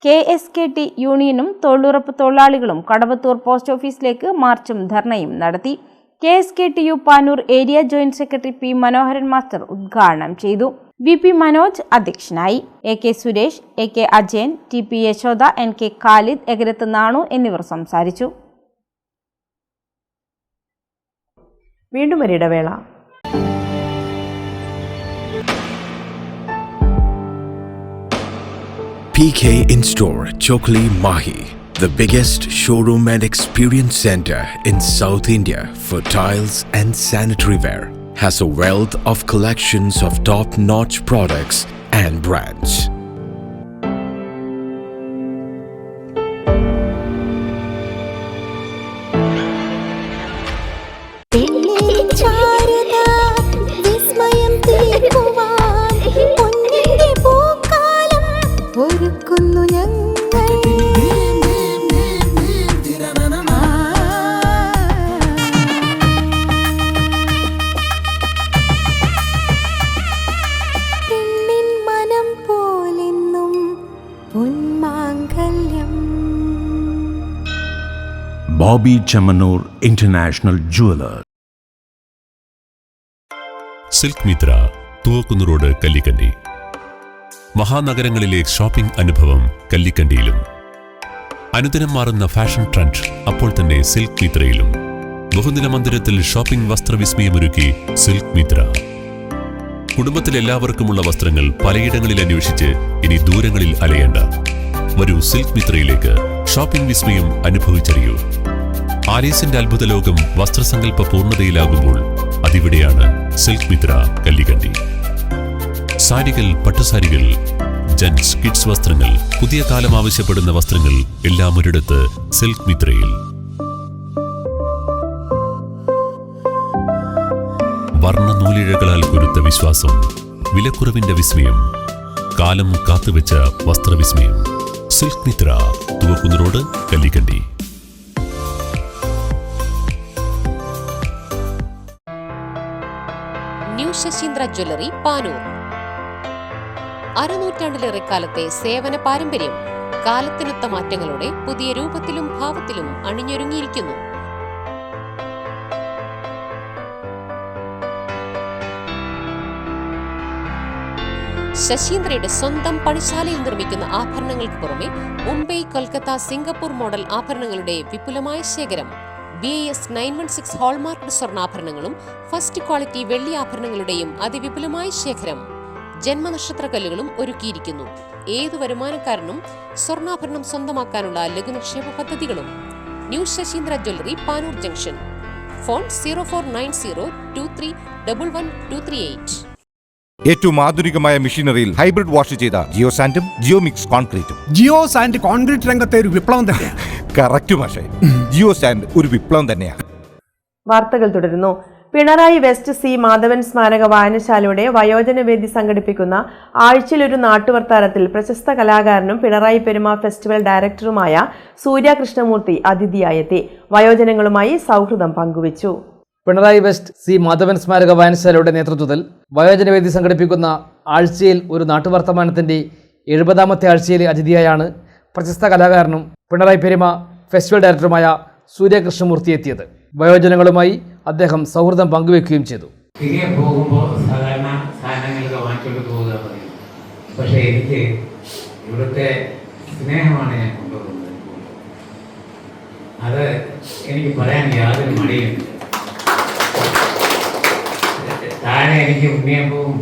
KSKT യൂണിയനും തൊഴിലുറപ്പ് തൊഴിലാളികളും കടവത്തൂർ പോസ്റ്റ് ഓഫീസിലേക്ക് മാർച്ചും ധർണയും നടത്തി. KSKTU Panoor area joint secretary P മനോഹരൻ മാസ്റ്റർ ഉദ്ഘാടനം ചെയ്തു. VP മനോജ് അധ്യക്ഷനായി. AK Suresh, AK Ajayan, TP Yashoda, NK Khalid, എഗരത്ത് Nanu എന്നിവർ സംസാരിച്ചു. വീണ്ടും ഒരിടവേള. PK In-Store Chokli Mahi, the biggest showroom and experience center in South India for tiles and sanitary ware, has a wealth of collections of top-notch products and brands. Bobby Chamanur International Jeweler. Silk Mitra, Thuvakkunnu road, Kallikandi. മഹാനഗരങ്ങളിലെ ഷോപ്പിംഗ് അനുഭവം കല്ലിക്കണ്ടിയിലും. അനുദിനം മാറുന്ന ഫാഷൻ ട്രെൻഡ് അപ്പോൾ തന്നെ സിൽക്ക് മിത്രയിലും. ബഹുനില മന്ദിരത്തിൽ ഷോപ്പിംഗ് വസ്ത്രവിസ്മയമൊരുക്കി സിൽക്ക് മിത്ര. കുടുംബത്തിലെല്ലാവർക്കുമുള്ള വസ്ത്രങ്ങൾ പലയിടങ്ങളിൽ അന്വേഷിച്ച് ഇനി ദൂരങ്ങളിൽ അലയേണ്ട. വരൂ സിൽക്ക് മിത്രയിലേക്ക്. ഷോപ്പിംഗ് വിസ്മയം അനുഭവിച്ചറിയൂ. ആലീസിന്റെ അത്ഭുത ലോകം വസ്ത്രസങ്കല്പ പൂർണ്ണതയിലാകുമ്പോൾ അതിവിടെയാണ് സിൽക്ക് മിത്ര, കല്ലിക്കണ്ടി. സാരികൾ, പട്ടുസാരികൾ, ജെന്റ്സ്, കിഡ്സ് വസ്ത്രങ്ങൾ, പുതിയ കാലം ആവശ്യപ്പെടുന്ന വസ്ത്രങ്ങൾ എല്ലാം ഒരിടത്ത് സിൽക്ക് മിത്രയിൽ. വർണ്ണ നൂലിഴകളാൽ കുരുത്ത വിശ്വാസം, വിലക്കുറവിന്റെ വിസ്മയം, കാലം കാത്തുവെച്ച വസ്ത്രവിസ്മയം. Silk Mitra, Thuvakkunnu road, Kallikandi. New Saseendra jewellery, Panoor. അരനൂറ്റാണ്ടിലേറെ കാലത്തെ സേവന പാരമ്പര്യം കാലത്തിനൊത്ത മാറ്റങ്ങളോടെ പുതിയ രൂപത്തിലും ഭാവത്തിലും അണിഞ്ഞൊരുങ്ങിയിരിക്കുന്നു. ശശീന്ദ്രയുടെ സ്വന്തം പണിശാലയിൽ നിർമ്മിക്കുന്ന ആഭരണങ്ങൾക്ക് പുറമെ മുംബൈ, കൊൽക്കത്ത, സിംഗപ്പൂർ മോഡൽ ആഭരണങ്ങളുടെ വിപുലമായ ശേഖരം. BIS 916 ഹോൾമാർക്ക് സ്വർണ്ണാഭരണങ്ങളും ഫസ്റ്റ് ക്വാളിറ്റി വെള്ളി ആഭരണങ്ങളുടെയും അതിവിപുലമായ ശേഖരം. ജന്മനക്ഷത്രക്കല്ലുകളും ഒരുക്കിയിരിക്കുന്നു. ഏതു വരുമാനക്കാരനും സ്വർണ്ണാഭരണം സ്വന്തമാക്കാനുള്ള ലഘുനിക്ഷേപ പദ്ധതികളും. New Saseendra jewellery, Panoor junction. Phone 049023111238. ഏറ്റവും ആധുനികമായ മെഷീനറിയിൽ ഹൈബ്രിഡ് വാഷ് ചെയ്ത ജിയോ സാൻഡും ജിയോ മിക്സ് കോൺക്രീറ്റും. ജിയോ സാൻഡ് കോൺക്രീറ്റ് രംഗത്തെ ഒരു വിപ്ലവം തന്നെയാണ്. കറക്റ്റ് മാഷേ, ജിയോ സാൻഡ് ഒരു വിപ്ലവം തന്നെയാണ്. വാർത്തകൾ തുടരുന്നു. പിണറായി വെസ്റ്റ് സി മാധവൻ സ്മാരക വായനശാലയുടെ വയോജനവേദി സംഘടിപ്പിക്കുന്ന ആഴ്ചയിലൊരു നാട്ടുവർത്താനത്തിൽ പ്രശസ്ത കലാകാരനും പിണറായി പെരുമ ഫെസ്റ്റിവൽ ഡയറക്ടറുമായ സൂര്യ കൃഷ്ണമൂർത്തി അതിഥിയായെത്തി വയോജനങ്ങളുമായി സൗഹൃദം പങ്കുവച്ചു. പിണറായി വെസ്റ്റ് സി മാധവൻ സ്മാരക വായനശാലയുടെ നേതൃത്വത്തിൽ വയോജനവേദി സംഘടിപ്പിക്കുന്ന ആഴ്ചയിൽ ഒരു നാട്ടുവർത്തമാനത്തിൻ്റെ 70ാമത്തെ ആഴ്ചയിലെ അതിഥിയായാണ് പ്രശസ്ത കലാകാരനും പിണറായി പെരുമ ഫെസ്റ്റിവൽ ഡയറക്ടറുമായ സൂര്യ കൃഷ്ണമൂർത്തി എത്തിയത്. വയോജനങ്ങളുമായി അദ്ദേഹം സൗഹൃദം പങ്കുവെക്കുകയും ചെയ്തു. തിരികെ പോകുമ്പോൾ സാധാരണ സാധനങ്ങളൊക്കെ വാങ്ങിച്ചുകൊണ്ട് പോവുക പറയും. പക്ഷേ എനിക്ക് ഇവിടുത്തെ സ്നേഹമാണ് ഞാൻ കൊണ്ടുപോകുന്നത്. അത് എനിക്ക് പറയാൻ യാതൊരു മടിയുമില്ല. താഴെ എനിക്ക് ഉണ്ണിയപ്പവും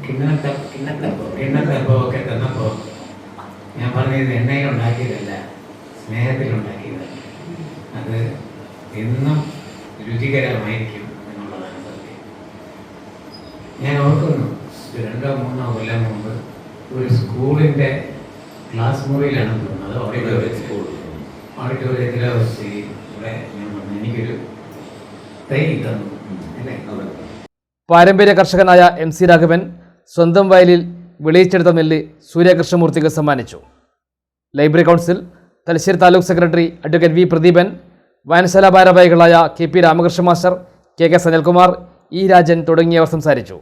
കിണ്ണത്തപ്പവും ഒക്കെ തന്നപ്പോൾ ഞാൻ പറഞ്ഞത് എണ്ണയിൽ ഉണ്ടാക്കിയതല്ല, സ്നേഹത്തിലുണ്ടാക്കിയതല്ല. അത് എന്നും രുചികരമായിരിക്കും എന്നുള്ളതാണ് സത്യം. ഞാൻ ഓർക്കുന്നു, 2-3 കൊല്ലം മുമ്പ് ഒരു സ്കൂളിൻ്റെ ക്ലാസ് മുറിയിലാണ് തോന്നുന്നത്, ഓഡിറ്റോറിയത്തിലെ ഇവിടെ ഞാൻ പറഞ്ഞു എനിക്കൊരു തൈ തന്നു അല്ലേ. പാരമ്പര്യ കർഷകനായ MC രാഘവൻ സ്വന്തം വയലിൽ വിളയിച്ചെടുത്ത നെല്ല് സൂര്യകൃഷ്ണമൂർത്തിക്ക് സമ്മാനിച്ചു. Library council Thalassery taluk secretary advocate V Pradeepan, വായനശാല ഭാരവാഹികളായ KP Ramakrishna master, KK Sanalkumar, E Rajan തുടങ്ങിയവർ സംസാരിച്ചു.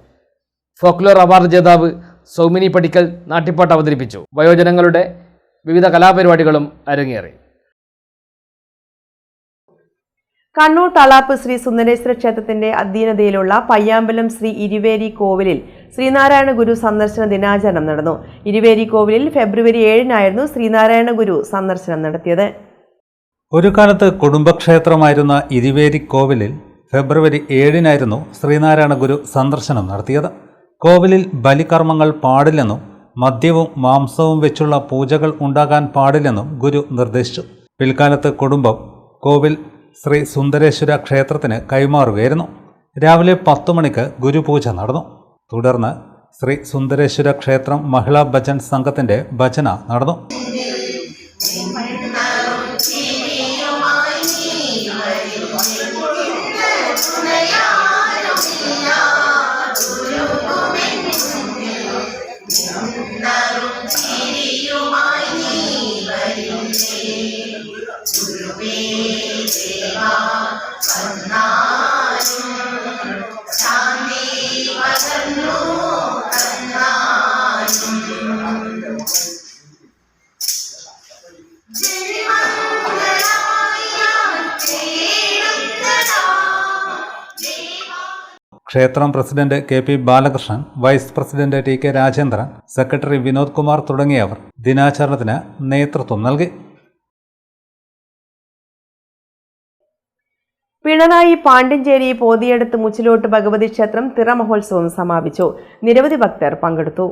ഫോക്ലോർ അവാർഡ് ജേതാവ് സൗമിനി പടിക്കൽ നാട്ടിപ്പാട്ട് അവതരിപ്പിച്ചു. വയോജനങ്ങളുടെ വിവിധ കലാപരിപാടികളും അരങ്ങേറി. കണ്ണൂർ തളാപ്പ് ശ്രീ സുന്ദരേശ്വര ക്ഷേത്രത്തിന്റെ അധീനതയിലുള്ള പയ്യാമ്പലം ശ്രീ ഇരുവേരി കോവിലിൽ ശ്രീനാരായണ ഗുരു സന്ദർശന ദിനാചരണം നടന്നു. ഇരുവേരി കോവിലിൽ ഫെബ്രുവരി 7-നായിരുന്നു ശ്രീനാരായണ ഗുരു സന്ദർശനം നടത്തിയത്. ഒരു കാലത്ത് കുടുംബക്ഷേത്രമായിരുന്ന ഇരുവേരി കോവിലിൽ ഫെബ്രുവരി 7-നായിരുന്നു ശ്രീനാരായണ ഗുരു സന്ദർശനം നടത്തിയത്. കോവിലിൽ ബലികർമ്മങ്ങൾ പാടില്ലെന്നും മദ്യവും മാംസവും വെച്ചുള്ള പൂജകൾ ഉണ്ടാകാൻ പാടില്ലെന്നും ഗുരു നിർദ്ദേശിച്ചു. പിൽക്കാലത്ത് കുടുംബം കോവിൽ ശ്രീ സുന്ദരേശ്വര ക്ഷേത്രത്തിന് കൈമാറുകയായിരുന്നു. രാവിലെ 10 മണിക്ക് ഗുരുപൂജ നടന്നു. തുടർന്ന് ശ്രീ സുന്ദരേശ്വര ക്ഷേത്രം മഹിളാ ഭജൻ സംഘത്തിന്റെ ഭജന നടന്നു. ക്ഷേത്രം president KP Balakrishnan, vice president TK Rajendran, secretary Vinod Kumar തുടങ്ങിയവർ ദിനാചരണത്തിന് നേതൃത്വം നൽകി. പിണറായി പാണ്ടിഞ്ചേരി പോതിയടത്ത് മുച്ചിലോട്ട് ഭഗവതി ക്ഷേത്രം തിറ മഹോത്സവം സമാപിച്ചു. നിരവധി ഭക്തർ പങ്കെടുത്തു.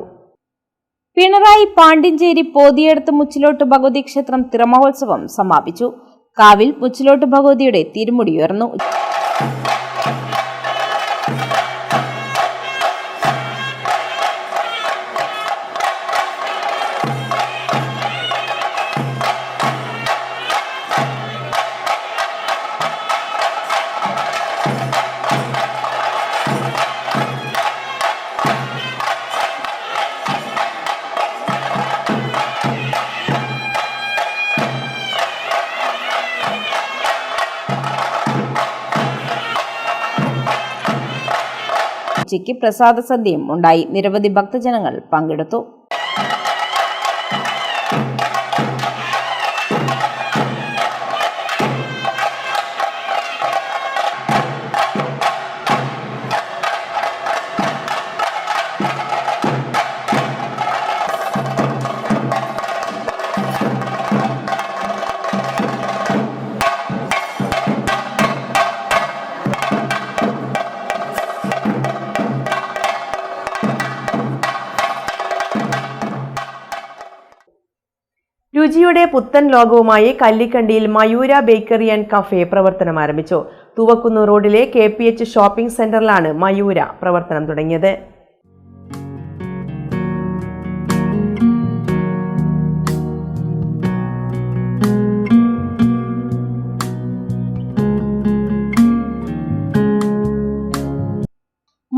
പിണറായി പാണ്ടിഞ്ചേരി പോതിയടത്ത് മുച്ചിലോട്ട് ഭഗവതി ക്ഷേത്രം തിറ മഹോത്സവം സമാപിച്ചു. കാവിൽ മുച്ചിലോട്ട് ഭഗവതിയുടെ തിരുമുടി ഉയർന്നു. ഉച്ചയ്ക്ക് പ്രസാദ സദ്യയും ഉണ്ടായി. നിരവധി ഭക്തജനങ്ങൾ പങ്കെടുത്തു. രുചിയുടെ പുത്തൻ ലോകവുമായി കല്ലിക്കണ്ടിയിൽ മയൂര ബേക്കറി ആൻഡ് കഫേ പ്രവർത്തനം ആരംഭിച്ചു. തൂവക്കുന്ന് റോഡിലെ KPH ഷോപ്പിംഗ് സെന്ററിലാണ് മയൂര പ്രവർത്തനം തുടങ്ങിയത്.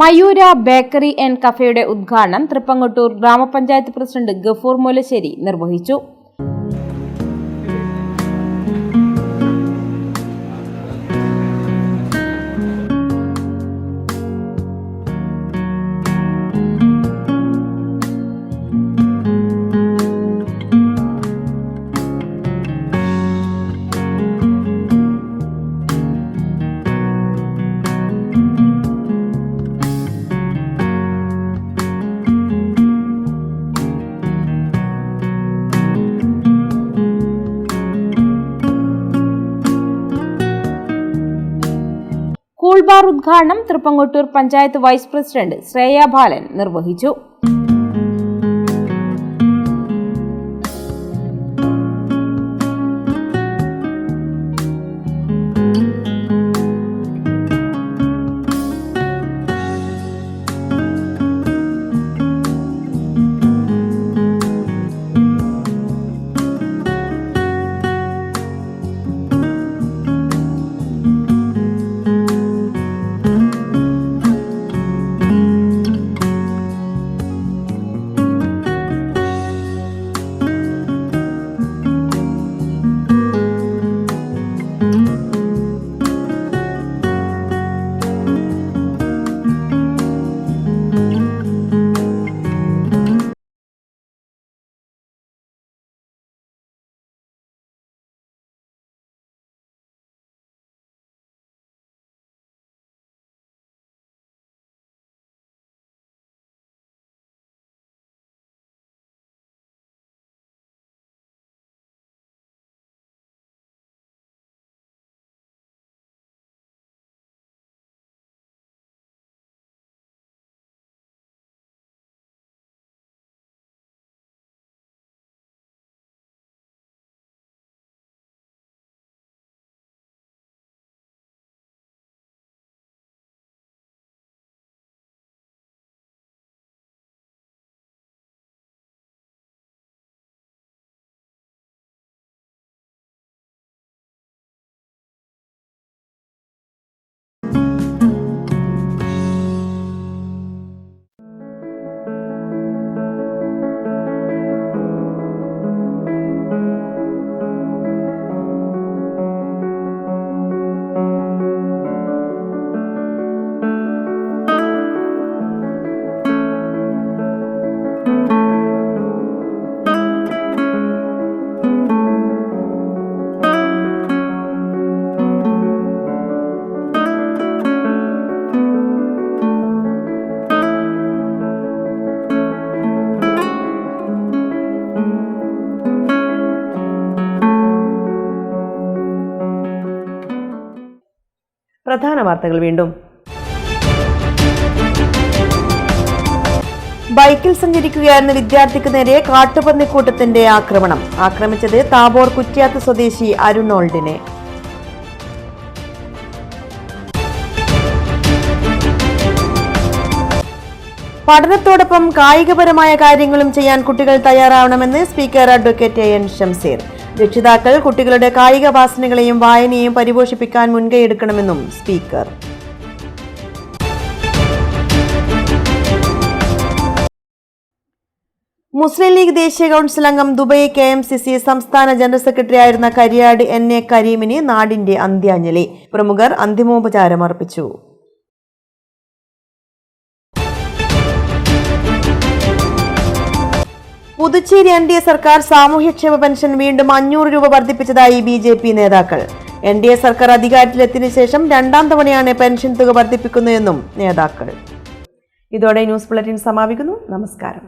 മയൂര ബേക്കറി ആൻഡ് കഫേയുടെ ഉദ്ഘാടനം തൃപ്പങ്ങോട്ടൂർ ഗ്രാമപഞ്ചായത്ത് പ്രസിഡന്റ് ഗഫൂർ മൂലശ്ശേരി നിർവഹിച്ചു. കൂൾ ബാർ ഉദ്ഘാടനം തൃപ്പങ്ങോട്ടൂർ പഞ്ചായത്ത് വൈസ് പ്രസിഡന്റ് ശ്രേയ ബാലൻ നിർവഹിച്ചു. പ്രധാന വാർത്തകൾ വീണ്ടും. ബൈക്കിൽ സഞ്ചരിക്കുകയായിരുന്ന വിദ്യാർത്ഥിക്ക് നേരെ കാട്ടുപന്നിക്കൂട്ടത്തിന്റെ ആക്രമണം. ആക്രമിച്ചത് താബോർ കുറ്റ്യാത്ത് സ്വദേശി അരുണോൾഡിനെ. പഠനത്തോടൊപ്പം കായികപരമായ കാര്യങ്ങളും ചെയ്യാൻ കുട്ടികൾ തയ്യാറാവണമെന്ന് സ്പീക്കർ അഡ്വക്കേറ്റ് എൻ ഷംസീർ. രക്ഷിതാക്കൾ കുട്ടികളുടെ കായിക വാസനകളെയും വായനയെയും പരിപോഷിപ്പിക്കാൻ മുൻകൈയെടുക്കണമെന്നും സ്പീക്കർ. മുസ്ലിം ലീഗ് ദേശീയ കൗൺസിൽ അംഗം ദുബൈ KMCC സംസ്ഥാന ജനറൽ സെക്രട്ടറി ആയിരുന്ന കരിയാട് NA കരീമിന് നാടിന്റെ അന്ത്യാഞ്ജലി. പ്രമുഖർ അന്തിമോപചാരം അർപ്പിച്ചു. പുതുച്ചേരി NDA സർക്കാർ സാമൂഹ്യക്ഷേമ പെൻഷൻ വീണ്ടും 500 രൂപ വർദ്ധിപ്പിച്ചതായി BJP നേതാക്കൾ. NDA സർക്കാർ അധികാരത്തിലെത്തിയ ശേഷം രണ്ടാം തവണയാണ് പെൻഷൻ തുക വർദ്ധിപ്പിക്കുന്നതെന്നും നേതാക്കൾ. ഇതോടെ ന്യൂസ് ബുള്ളറ്റിൻ സമാപിക്കുന്നു. നമസ്കാരം.